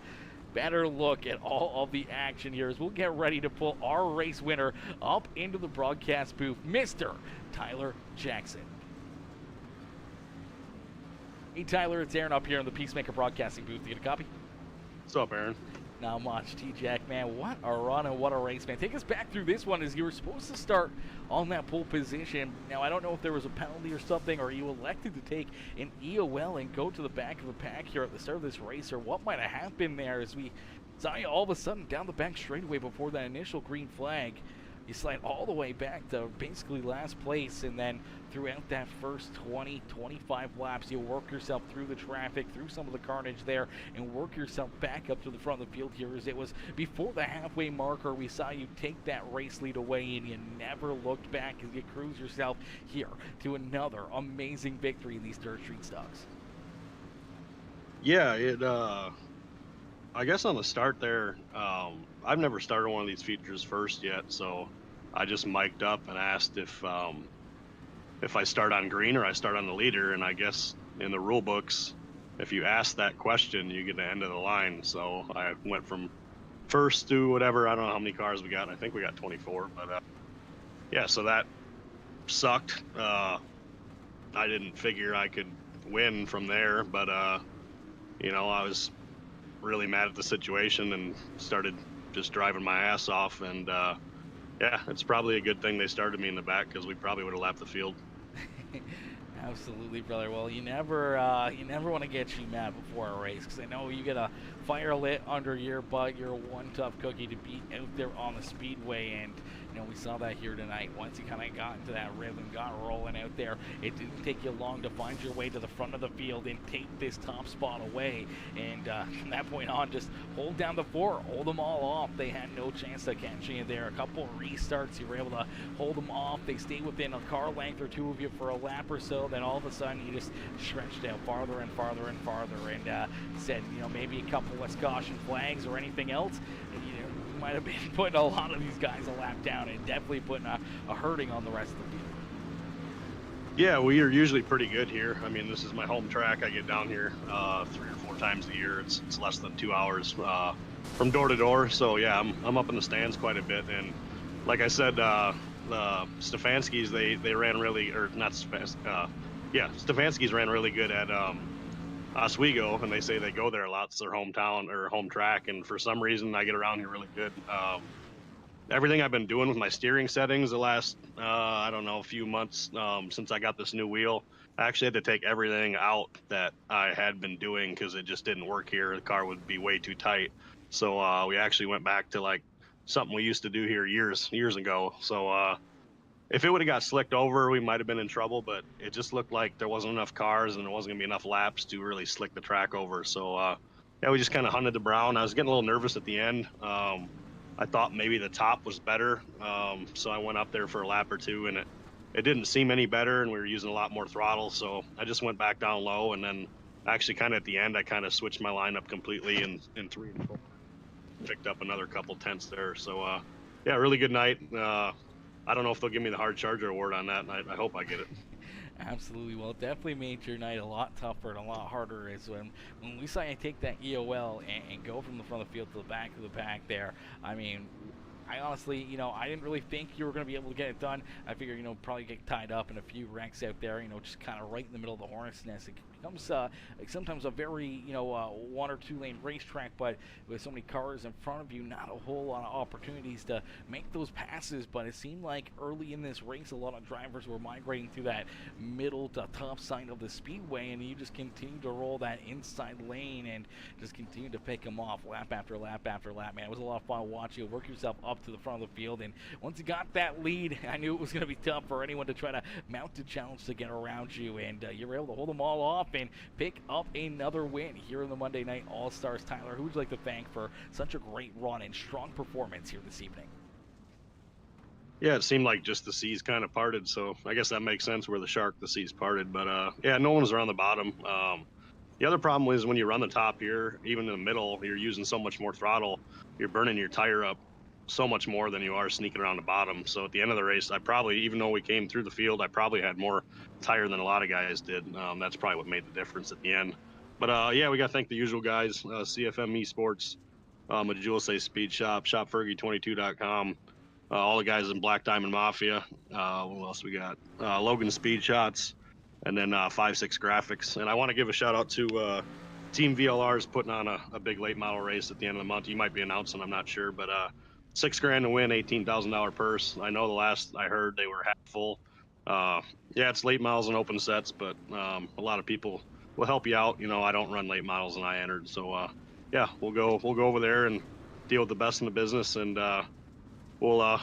S1: better look at all of the action here as we'll get ready to pull our race winner up into the broadcast booth, Mr. Tyler Jackson. Hey Tyler, it's Aaron up here in the Peacemaker Broadcasting booth. You get a copy?
S2: What's up, Aaron?
S1: Not much, T-Jack, man. What a run and what a race, man. Take us back through this one, as you were supposed to start on that pole position. Now, I don't know if there was a penalty or something, or you elected to take an EOL and go to the back of the pack here at the start of this race, or what might have happened there as we saw you all of a sudden down the back straightaway before that initial green flag you slide all the way back to basically last place, and then throughout that first 20, 25 laps, you work yourself through the traffic, through some of the carnage there, and work yourself back up to the front of the field here. As it was before the halfway marker, we saw you take that race lead away, and you never looked back as you cruise yourself here to another amazing victory in these dirt street stocks.
S2: Yeah, I guess on the start there, I've never started one of these features first yet, so I just mic'd up and asked if I start on green or I start on the leader, and I guess in the rule books, if you ask that question, you get the end of the line. So I went from first to whatever. I don't know how many cars we got. I think we got 24, but yeah, so that sucked. I didn't figure I could win from there, but you know, I was really mad at the situation and started just driving my ass off. And yeah, it's probably a good thing they started me in the back, because we probably would have lapped the field.
S1: Absolutely, brother. Well, you never want to get you mad before a race, because I know you get a fire lit under your butt. You're one tough cookie to beat out there on the speedway, and you know we saw that here tonight. Once you kind of got into that rhythm, got rolling out there, it didn't take you long to find your way to the front of the field and take this top spot away. And from that point on, just hold down the fort, hold them all off. They had no chance to catch you there. A couple restarts, you were able to hold them off. They stayed within a car length or two of you for a lap or so. Then all of a sudden, you just stretched out farther and farther and farther, and said, you know, maybe a couple less caution flags or anything else. And, you know, you might have been putting a lot of these guys a lap down, and definitely putting a hurting on the rest of the field.
S2: Yeah, we are usually pretty good here. I mean, this is my home track. I get down here 3 or 4 times a year. It's less than 2 hours from door to door. So yeah, I'm up in the stands quite a bit. And like I said, the Stefanskis, they ran really, or not Stefanskis, yeah, Stefanskis ran really good at Oswego, and they say they go there a lot. It's their hometown or home track, and for some reason I get around here really good. Everything I've been doing with my steering settings the last I don't know, a few months since I got this new wheel, I actually had to take everything out that I had been doing because it just didn't work here. The car would be way too tight. So we actually went back to like something we used to do here years ago. So if it would have got slicked over, we might have been in trouble, but it just looked like there wasn't enough cars and there wasn't gonna be enough laps to really slick the track over. So yeah, we just kind of hunted the brown. I was getting a little nervous at the end. I thought maybe the top was better, so I went up there for a lap or two, and it didn't seem any better, and we were using a lot more throttle. So I just went back down low, and then actually kind of at the end, I kind of switched my lineup completely in 3 and 4, picked up another couple tenths there. So yeah, really good night. I don't know if they'll give me the hard charger award on that night. I hope I get it.
S1: Absolutely. Well, it definitely made your night a lot tougher and a lot harder. Is when we saw you take that EOL and go from the front of the field to the back of the pack there. I mean, I honestly, you know, I didn't really think you were going to be able to get it done. I figured, you know, probably get tied up in a few wrecks out there, you know, just kind of right in the middle of the hornet's nest. It becomes like sometimes a very, you know, 1 or 2 lane racetrack, but with so many cars in front of you, not a whole lot of opportunities to make those passes. But it seemed like early in this race, a lot of drivers were migrating through that middle to top side of the speedway, and you just continue to roll that inside lane and just continue to pick them off lap after lap after lap. Man, it was a lot of fun watching you work yourself up to the front of the field, and once you got that lead, I knew it was going to be tough for anyone to try to mount a challenge to get around you, and you were able to hold them all off and pick up another win here in the Monday Night All-Stars. Tyler, who would you like to thank for such a great run and strong performance here this evening?
S2: Yeah, it seemed like just the seas kind of parted, so I guess that makes sense where the seas parted. But yeah, no one was around the bottom. The other problem is when you run the top here, even in the middle, you're using so much more throttle, you're burning your tire up so much more than you are sneaking around the bottom. So at the end of the race, I probably, even though we came through the field, I probably had more tire than a lot of guys did. That's probably what made the difference at the end. But yeah, we got to thank the usual guys, CFM Esports, Majula Say Speed Shop, ShopFergie22.com, all the guys in Black Diamond Mafia. What else we got? Logan Speed Shots, and then 5-6 Graphics. And I want to give a shout out to Team VLR is putting on a big late model race at the end of the month. You might be announcing, I'm not sure, but $6,000 to win, $18,000 purse. I know the last I heard they were half full. Yeah, it's late models and open sets, but a lot of people will help you out. You know, I don't run late models and I entered, so yeah, we'll go over there and deal with the best in the business, and we'll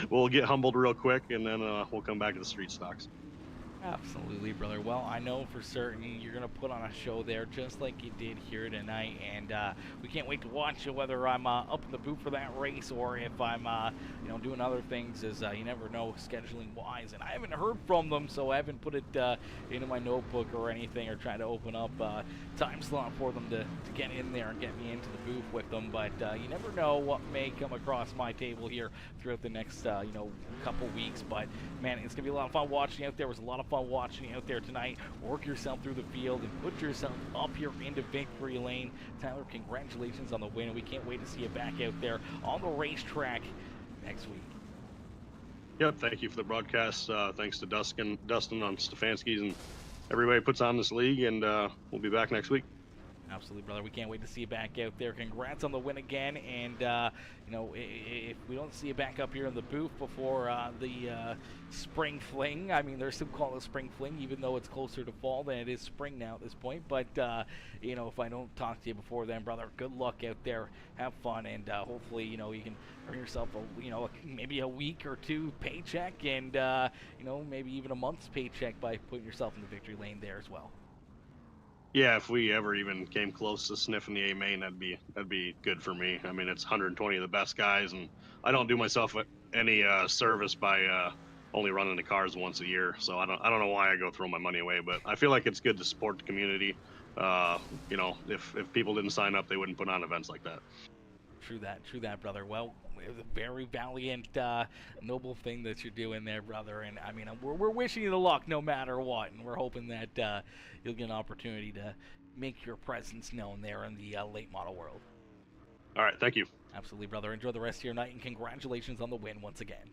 S2: we'll get humbled real quick, and then we'll come back to the street stocks.
S1: Absolutely, brother. Well, I know for certain you're going to put on a show there just like you did here tonight, and we can't wait to watch you, whether I'm up in the booth for that race or if I'm, doing other things, as you never know scheduling-wise. And I haven't heard from them, so I haven't put it into my notebook or anything or tried to open up time slot for them to get in there and get me into the booth with them. But you never know what may come across my table here throughout the next, couple weeks. But, man, it's going to be a lot of fun watching you out there. It was a lot of fun watching you out there tonight. Work yourself through the field and put yourself up here into victory lane. Tyler, congratulations on the win. We can't wait to see you back out there on the racetrack next week.
S2: Yep, thank you for the broadcast. Thanks to Dustin on Stefanski's and everybody puts on this league, and we'll be back next week.
S1: Absolutely, brother. We can't wait to see you back out there. Congrats on the win again. And, if we don't see you back up here in the booth before the spring fling, I mean, they're still calling it spring fling, even though it's closer to fall than it is spring now at this point. But, if I don't talk to you before then, brother, good luck out there. Have fun. And hopefully, you can earn yourself, maybe a week or two paycheck and, maybe even a month's paycheck by putting yourself in the victory lane there as well.
S2: Yeah, if we ever even came close to sniffing the Amain, that'd be good for me. I mean, it's 120 of the best guys, and I don't do myself any service by only running the cars once a year. So I don't know why I go throw my money away, but I feel like it's good to support the community. If people didn't sign up, they wouldn't put on events like that.
S1: True that, brother. Well, it's a very valiant, noble thing that you're doing there, brother. And I mean, we're wishing you the luck no matter what, and we're hoping that you'll get an opportunity to make your presence known there in the late model world.
S2: All right, thank you.
S1: Absolutely, brother. Enjoy the rest of your night, and congratulations on the win once again.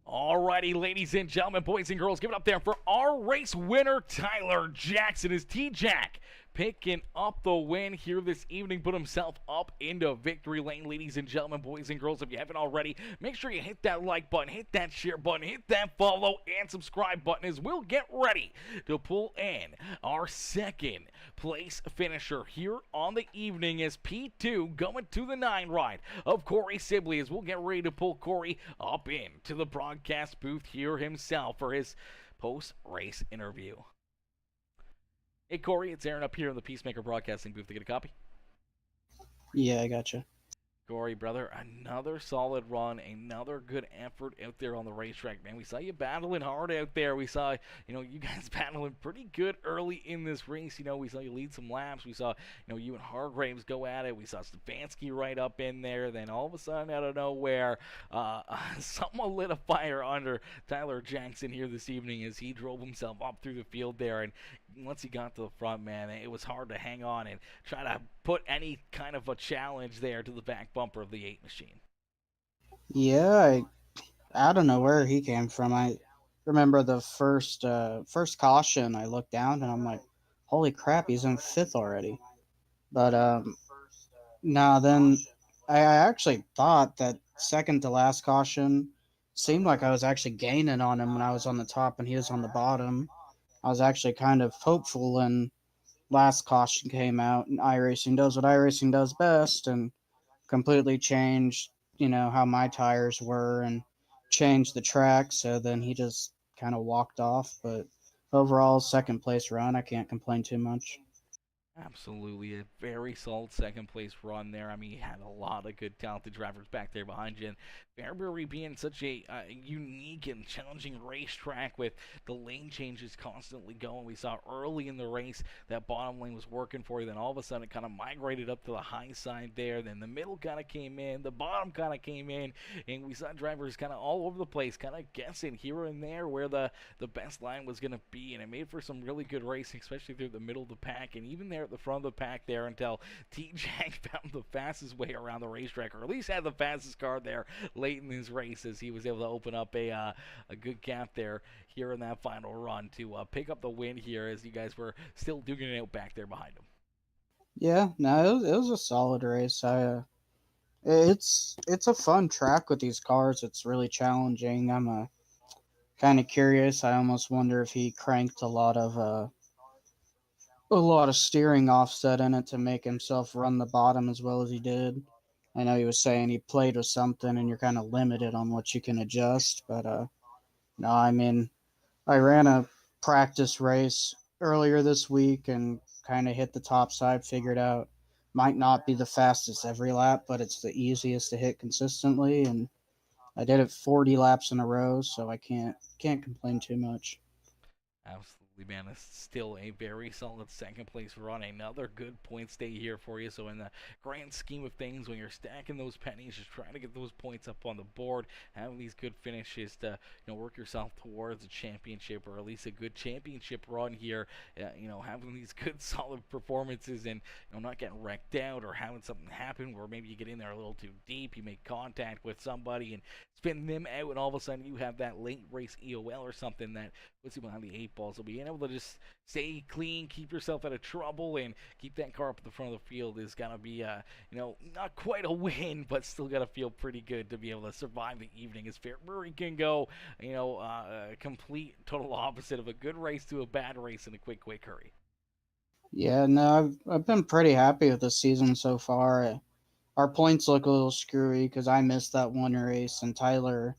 S1: Alrighty, ladies and gentlemen, boys and girls, give it up there for our race winner, Tyler Jackson. Is T-Jack picking up the win here this evening, put himself up into victory lane. Ladies and gentlemen, boys and girls, if you haven't already, make sure you hit that like button, hit that share button, hit that follow and subscribe button as we'll get ready to pull in our second place finisher here on the evening as P2 going to the 9 ride of Corey Sibley, as we'll get ready to pull Corey up into the broadcast booth here himself for his post-race interview. Hey, Corey, it's Aaron up here in the Peacemaker Broadcasting booth to get a copy.
S3: Yeah, I gotcha.
S1: Corey, brother, another solid run, another good effort out there on the racetrack, man. We saw you battling hard out there. We saw, you guys battling pretty good early in this race. We saw you lead some laps. We saw, you and Hargraves go at it. We saw Stefanski right up in there. Then all of a sudden, out of nowhere, someone lit a fire under Tyler Jackson here this evening as he drove himself up through the field there. And once he got to the front, man, it was hard to hang on and try to put any kind of a challenge there to the back bumper of the 8 machine.
S3: Yeah, I don't know where he came from. I remember the first caution. I looked down and I'm like, holy crap, he's in 5th already. But then I actually thought that second to last caution seemed like I was actually gaining on him when I was on the top and he was on the bottom. I was actually kind of hopeful, and last caution came out, and iRacing does what iRacing does best and completely changed, how my tires were and changed the track. So then he just kind of walked off. But overall, second place run, I can't complain too much.
S1: Absolutely, a very solid second place run there. I mean, you had a lot of good, talented drivers back there behind you. And Fairbury being such a unique and challenging racetrack with the lane changes constantly going. We saw early in the race that bottom lane was working for you. Then all of a sudden, it kind of migrated up to the high side there. Then the middle kind of came in, the bottom kind of came in, and we saw drivers kind of all over the place, kind of guessing here and there where the best line was going to be. And it made for some really good racing, especially through the middle of the pack, and even there at the front of the pack there until T-Jack found the fastest way around the racetrack, or at least had the fastest car there late in his race, as he was able to open up a good gap there here in that final run to pick up the win here, as you guys were still duking it out back there behind him.
S3: Yeah, no, it was a solid race. It's a fun track with these cars. It's really challenging. I'm kind of curious. I almost wonder if he cranked a lot of steering offset in it to make himself run the bottom as well as he did. I know he was saying he played with something and you're kind of limited on what you can adjust. But no, I mean, I ran a practice race earlier this week and kind of hit the top side, figured out might not be the fastest every lap, but it's the easiest to hit consistently. And I did it 40 laps in a row, so I can't complain too much.
S1: Absolutely, man. It's still a very solid second place run. Another good points day here for you. So in the grand scheme of things, when you're stacking those pennies, just trying to get those points up on the board, having these good finishes to work yourself towards a championship or at least a good championship run here. Having these good solid performances and not getting wrecked out or having something happen where maybe you get in there a little too deep, you make contact with somebody and spin them out, and all of a sudden you have that late race EOL or something that puts you behind the eight ball. So being able to just stay clean, keep yourself out of trouble, and keep that car up at the front of the field is gonna be, not quite a win, but still gotta feel pretty good to be able to survive the evening. As Fairbury can go, complete total opposite of a good race to a bad race in a quick hurry.
S3: Yeah, no, I've been pretty happy with the season so far. Our points look a little screwy because I missed that one race, and Tyler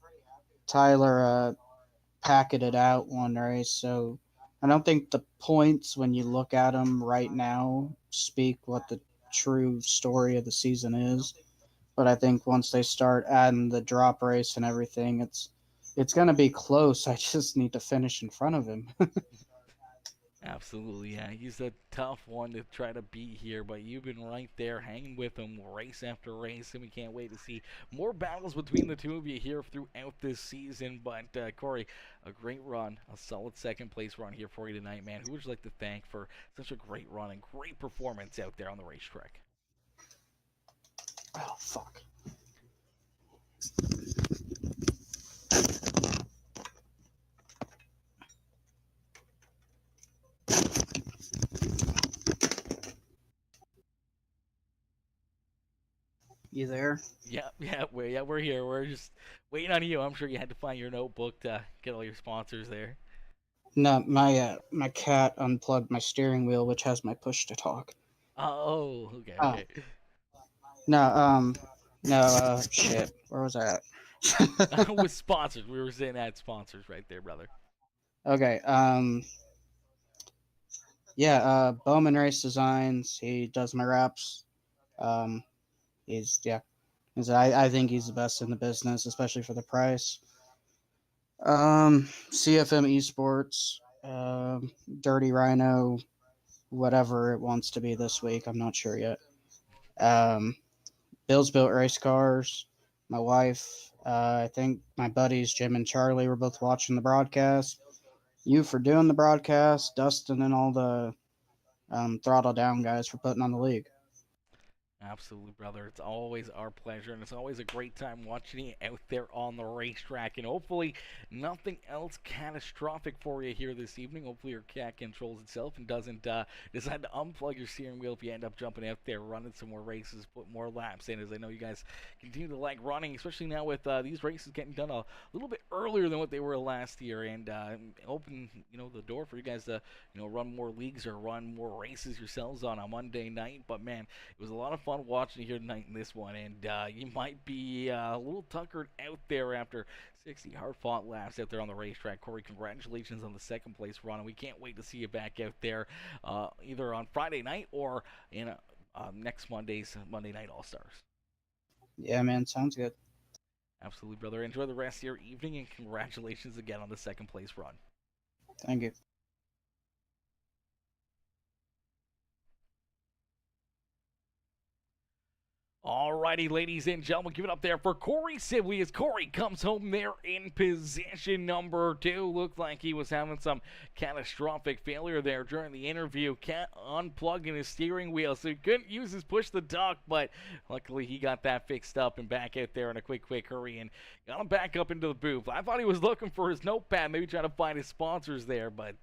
S3: packeted out one race. So I don't think the points, when you look at them right now, speak what the true story of the season is. But I think once they start adding the drop race and everything, it's gonna be close. I just need to finish in front of him.
S1: Absolutely, yeah. He's a tough one to try to beat here, but you've been right there hanging with him race after race, and we can't wait to see more battles between the two of you here throughout this season. But, Corey, a great run, a solid second place run here for you tonight, man. Who would you like to thank for such a great run and great performance out there on the racetrack?
S3: Oh, fuck. You there?
S1: We're here. We're just waiting on you. I'm sure you had to find your notebook to get all your sponsors there.
S3: No, my cat unplugged my steering wheel, which has my push to talk.
S1: Oh,
S3: Oh,
S1: okay.
S3: no, no, shit. Where was I at?
S1: With sponsors, we were saying that sponsors right there, brother.
S3: Okay, yeah, Bowman Race Designs. He does my wraps. Um, yeah, I think he's the best in the business, especially for the price. CFM Esports, Dirty Rhino, whatever it wants to be this week. I'm not sure yet. Bill's Built Race Cars. My wife. I think my buddies Jim and Charlie were both watching the broadcast. You for doing the broadcast, Dustin and all the Throttle Down guys for putting on the league.
S1: Absolutely, brother. It's always our pleasure, and it's always a great time watching you out there on the racetrack. And hopefully, nothing else catastrophic for you here this evening. Hopefully, your cat controls itself and doesn't decide to unplug your steering wheel if you end up jumping out there, running some more races, put more laps in. As I know you guys continue to like running, especially now with these races getting done a little bit earlier than what they were last year, and open the door for you guys to run more leagues or run more races yourselves on a Monday night. But man, it was a lot of fun watching you here tonight in this one, and you might be a little tuckered out there after 60 hard-fought laps out there on the racetrack. Corey, congratulations on the second place run, and we can't wait to see you back out there either on Friday night or in next Monday's Monday Night All-Stars.
S3: Yeah, man, sounds good.
S1: Absolutely, brother. Enjoy the rest of your evening, and congratulations again on the second place run.
S3: Thank you.
S1: Alrighty, ladies and gentlemen, give it up there for Corey Sibley as Corey comes home there in position number 2. Looked like he was having some catastrophic failure there during the interview. Can't unplug his steering wheel, so he couldn't use his push to talk, but luckily he got that fixed up and back out there in a quick hurry and got him back up into the booth. I thought he was looking for his notepad, maybe trying to find his sponsors there, but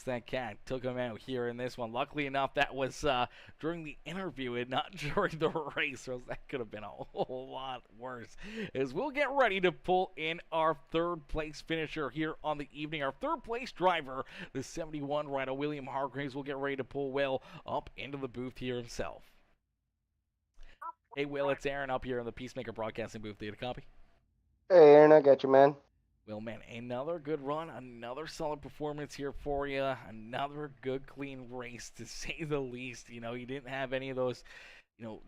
S1: that cat took him out here in this one. Luckily enough, that was during the interview and not during the race, or else that could have been a whole lot worse. As we'll get ready to pull in our third place finisher here on the evening. Our third place driver, the 71 rider, William Hargraves, will get ready to pull well up into the booth here himself. Hey, Will, it's Aaron up here in the Peacemaker Broadcasting booth. Do you get a copy?
S4: Hey, Aaron, I got you, man.
S1: Well, man, another good run, another solid performance here for you. Another good, clean race, to say the least. You didn't have any of those,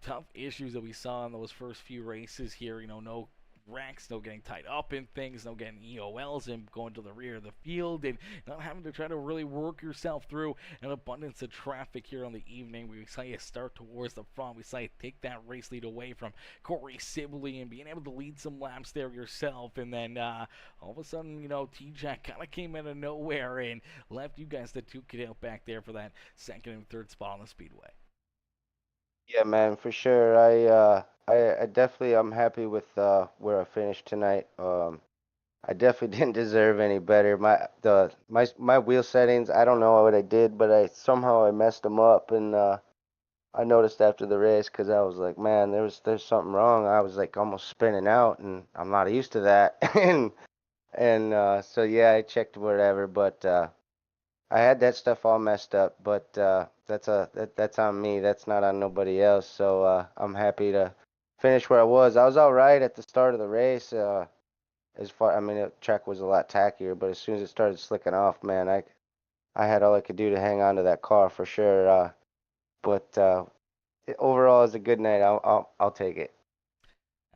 S1: tough issues that we saw in those first few races here. No wrecks, no getting tied up in things, no getting EOLs and going to the rear of the field, and not having to try to really work yourself through an abundance of traffic here on the evening. We saw you start towards the front. We saw you take that race lead away from Corey Sibley and being able to lead some laps there yourself. And then all of a sudden, T-Jack kind of came out of nowhere and left you guys to duke it out back there for that second and third spot on the Speedway.
S4: Yeah, man, for sure. I definitely I'm happy with where I finished tonight. I definitely didn't deserve any better. My wheel settings, I don't know what I did, but I messed them up, and I noticed after the race because I was like, man, there's something wrong. I was like almost spinning out, and I'm not used to that, and so yeah, I checked whatever, but I had that stuff all messed up, but that's on me. That's not on nobody else. So I'm happy to finish where I was. I was all right at the start of the race. I mean, the track was a lot tackier, but as soon as it started slicking off, man, I had all I could do to hang on to that car for sure. But overall, it's a good night. I'll take it.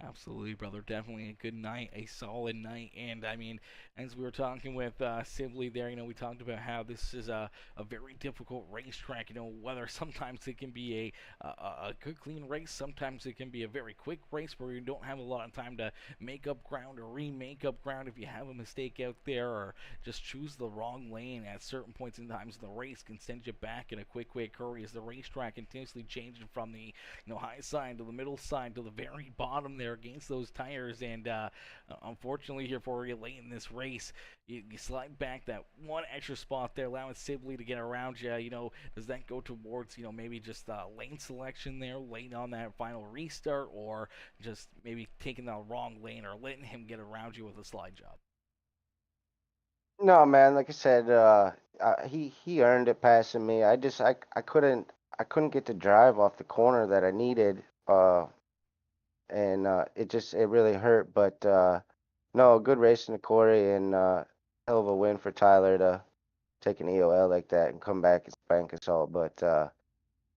S1: Absolutely, brother. Definitely a good night, a solid night. And I mean, as we were talking with Sibley there, we talked about how this is a very difficult racetrack. Whether sometimes it can be a good, clean race, sometimes it can be a very quick race where you don't have a lot of time to make up ground or remake up ground if you have a mistake out there or just choose the wrong lane at certain points in times. The race can send you back in a quick hurry as the racetrack continuously changing from the high side to the middle side to the very bottom there against those tires. And unfortunately here for you late in this race, you slide back that one extra spot there, allowing Sibley to get around you. Does that go towards maybe just lane selection there late on that final restart, or just maybe taking the wrong lane or letting him get around you with a slide job?
S4: No, man, like I said, he earned it passing me. I couldn't get to drive off the corner that I needed. And it really hurt. But no, good racing to Corey, and hell of a win for Tyler to take an EOL like that and come back and spank us all. But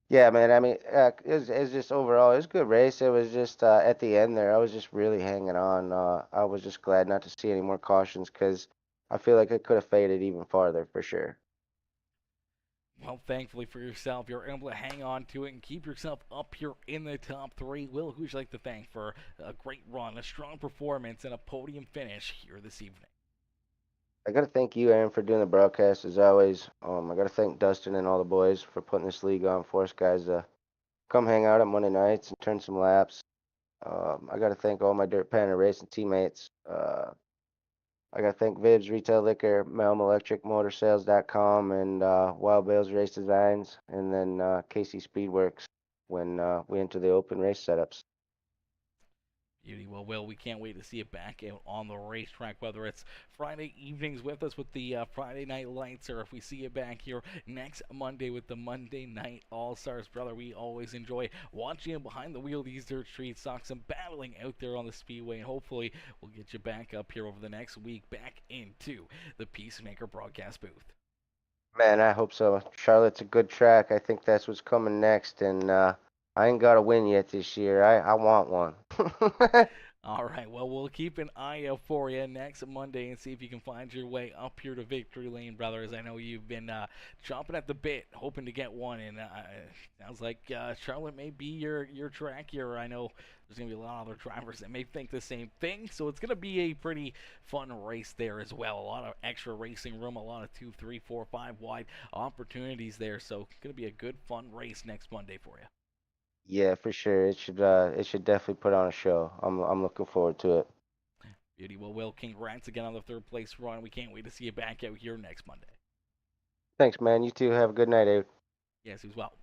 S4: yeah, man, I mean, it was just overall, it was a good race. It was just at the end there, I was just really hanging on. I was just glad not to see any more cautions because I feel like it could have faded even farther for sure.
S1: Well, thankfully for yourself, you're able to hang on to it and keep yourself up here in the top three. Will, who would you like to thank for a great run, a strong performance, and a podium finish here this evening?
S4: I got to thank you, Aaron, for doing the broadcast as always. I got to thank Dustin and all the boys for putting this league on for us guys to come hang out on Monday nights and turn some laps. I got to thank all my Dirt Panda Racing teammates. I got to thank Vibs Retail Liquor, Melm Electric Motorsales.com, and Wild Bales Race Designs, and then KC Speedworks when we enter the open race setups.
S1: Beauty. Well, Will, we can't wait to see it back out on the racetrack, whether it's Friday evenings with us with the Friday Night Lights, or if we see you back here next Monday with the Monday Night All-Stars. Brother, we always enjoy watching you behind the wheel of these dirt streets, Sox, and battling out there on the Speedway, and hopefully we'll get you back up here over the next week, back into the Peacemaker broadcast booth.
S4: Man, I hope so. Charlotte's a good track. I think that's what's coming next, and I ain't got a win yet this year. I want one.
S1: All right, well, we'll keep an eye out for you next Monday and see if you can find your way up here to Victory Lane, brothers. I know you've been chomping at the bit, hoping to get one, and sounds like Charlotte may be your track here. I know there's going to be a lot of other drivers that may think the same thing, so it's going to be a pretty fun race there as well. A lot of extra racing room, a lot of 2, 3, 4, 5 wide opportunities there, so it's going to be a good, fun race next Monday for you.
S4: Yeah, for sure. It should definitely put on a show. I'm looking forward to it.
S1: Beauty. Well, Will, congrats again on the third place run. We can't wait to see you back out here next Monday.
S4: Thanks, man. You too. Have a good night, Abe.
S1: Yes, as well.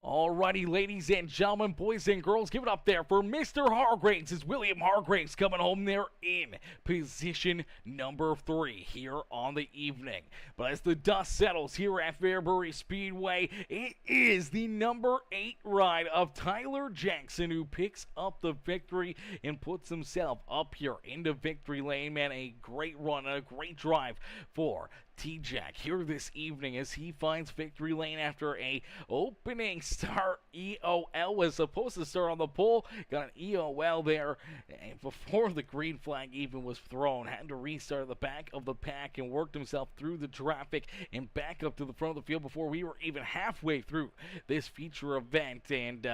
S1: Alrighty, ladies and gentlemen, boys and girls, give it up there for Mr. Hargraves. It's William Hargraves coming home there in position number 3 here on the evening. But as the dust settles here at Fairbury Speedway, it is the number 8 ride of Tyler Jackson who picks up the victory and puts himself up here into victory lane. Man, a great run and a great drive for T-Jack here this evening as he finds victory lane after a opening start. EOL was supposed to start on the pole, got an EOL there and before the green flag even was thrown. Had to restart at the back of the pack and worked himself through the traffic and back up to the front of the field before we were even halfway through this feature event. And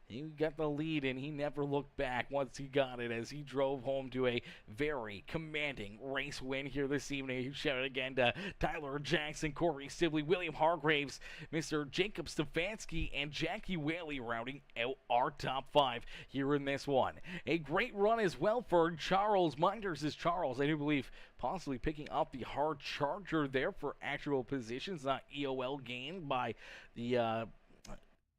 S1: he got the lead and he never looked back once he got it as he drove home to a very commanding race win here this evening. Huge shout out again to Tyler Jackson, Corey Sibley, William Hargraves, Mr. Jacob Stefanski, and Jackie Whaley rounding out our top 5 here in this one. A great run as well for Charles Minders as Charles, I do believe, possibly picking up the hard charger there for actual positions, not EOL gained by the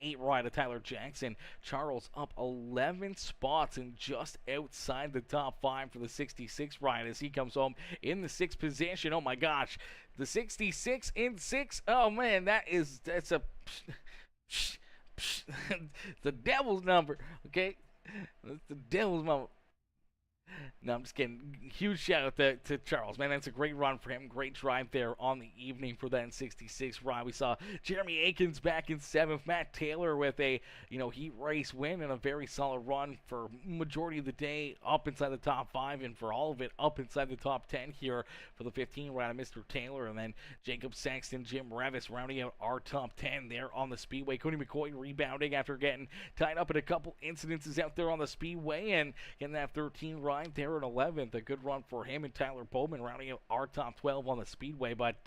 S1: 8 ride of Tyler Jackson. Charles up 11 spots and just outside the top 5 for the 66 ride as he comes home in the 6th position. Oh my gosh, the 66 in 6. Oh man, that's a the devil's number. Okay, that's the devil's number. No, I'm just kidding. Huge shout out to Charles, man. That's a great run for him. Great drive there on the evening for that 66 ride. We saw Jeremy Akins back in 7th. Matt Taylor with a, heat race win and a very solid run for majority of the day up inside the top 5 and for all of it up inside the top 10 here for the 15 ride of Mr. Taylor. And then Jacob Sexton, Jim Revis rounding out our top 10 there on the Speedway. Cody McCoy rebounding after getting tied up in a couple incidences out there on the Speedway and getting that 13 ride there in 11th. A good run for him and Tyler Bowman rounding out our top 12 on the Speedway. But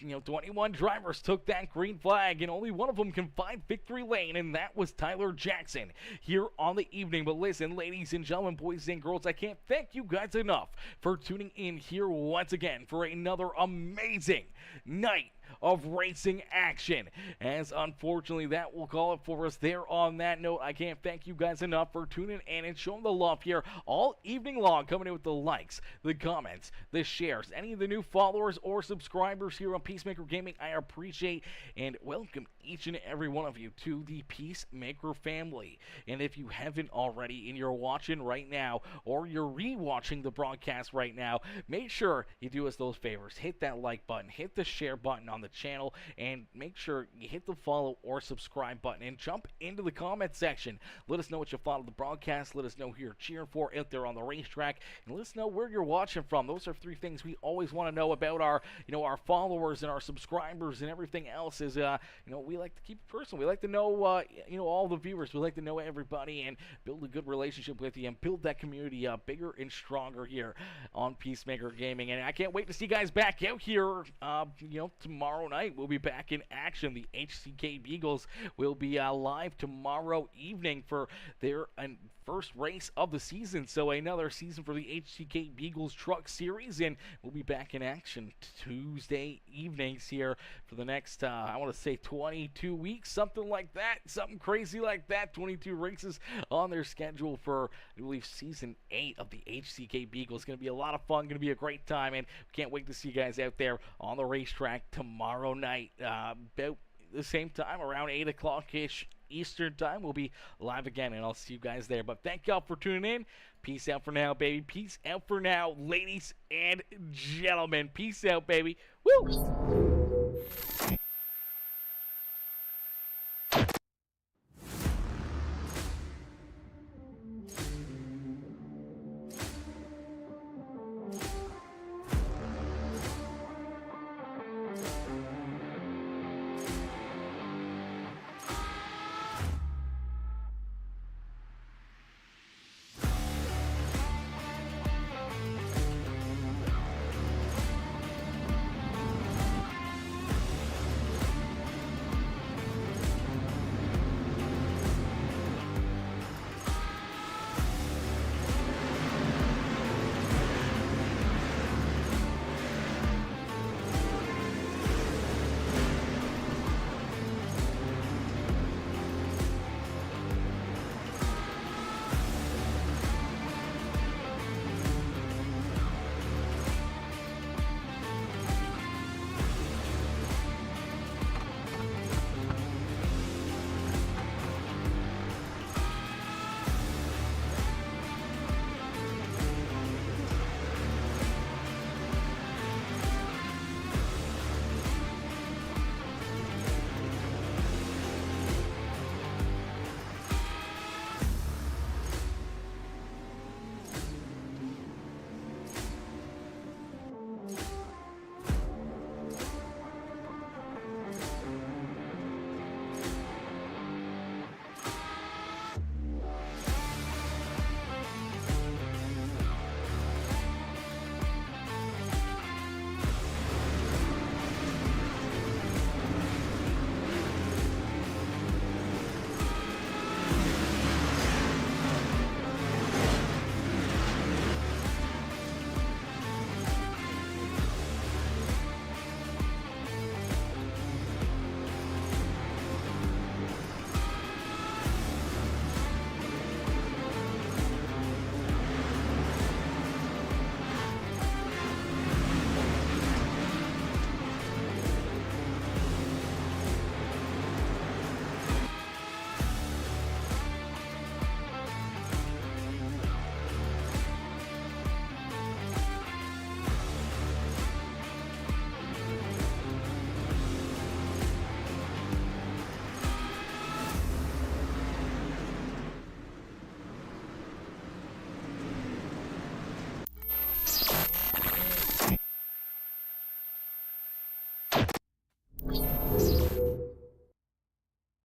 S1: 21 drivers took that green flag and only one of them can find victory lane, and that was Tyler Jackson here on the evening. But listen, ladies and gentlemen, boys and girls, I can't thank you guys enough for tuning in here once again for another amazing night of racing action, as unfortunately that will call it for us there. On that note, I can't thank you guys enough for tuning in and showing the love here all evening long, coming in with the likes, the comments, the shares, any of the new followers or subscribers here on Peacemaker Gaming. I appreciate and welcome each and every one of you to the Peacemaker family. And if you haven't already and you're watching right now or you're re-watching the broadcast right now, make sure you do us those favors. Hit that like button, hit the share button on the channel, and make sure you hit the follow or subscribe button and jump into the comment section. Let us know what you thought of the broadcast. Let us know who you're cheering for out there on the racetrack, and let us know where you're watching from. Those are 3 things we always want to know about our our followers and our subscribers and everything else. Is we like to keep it personal. We like to know all the viewers. We like to know everybody and build a good relationship with you and build that community bigger and stronger here on Peacemaker Gaming. And I can't wait to see you guys back out here tomorrow night. We'll be back in action. The HCK Beagles will be live tomorrow evening for their first race of the season. So another season for the HCK Beagles Truck Series, and we'll be back in action Tuesday evenings here for the next, I want to say 22 weeks, something like that, something crazy like that. 22 races on their schedule for, I believe, season 8 of the HCK Beagles. It's going to be a lot of fun, going to be a great time, and can't wait to see you guys out there on the racetrack tomorrow night, about the same time, around 8 o'clock-ish Eastern time. We'll be live again, and I'll see you guys there. But thank y'all for tuning in. Peace out for now, baby. Peace out for now, ladies and gentlemen. Peace out, baby. Woo!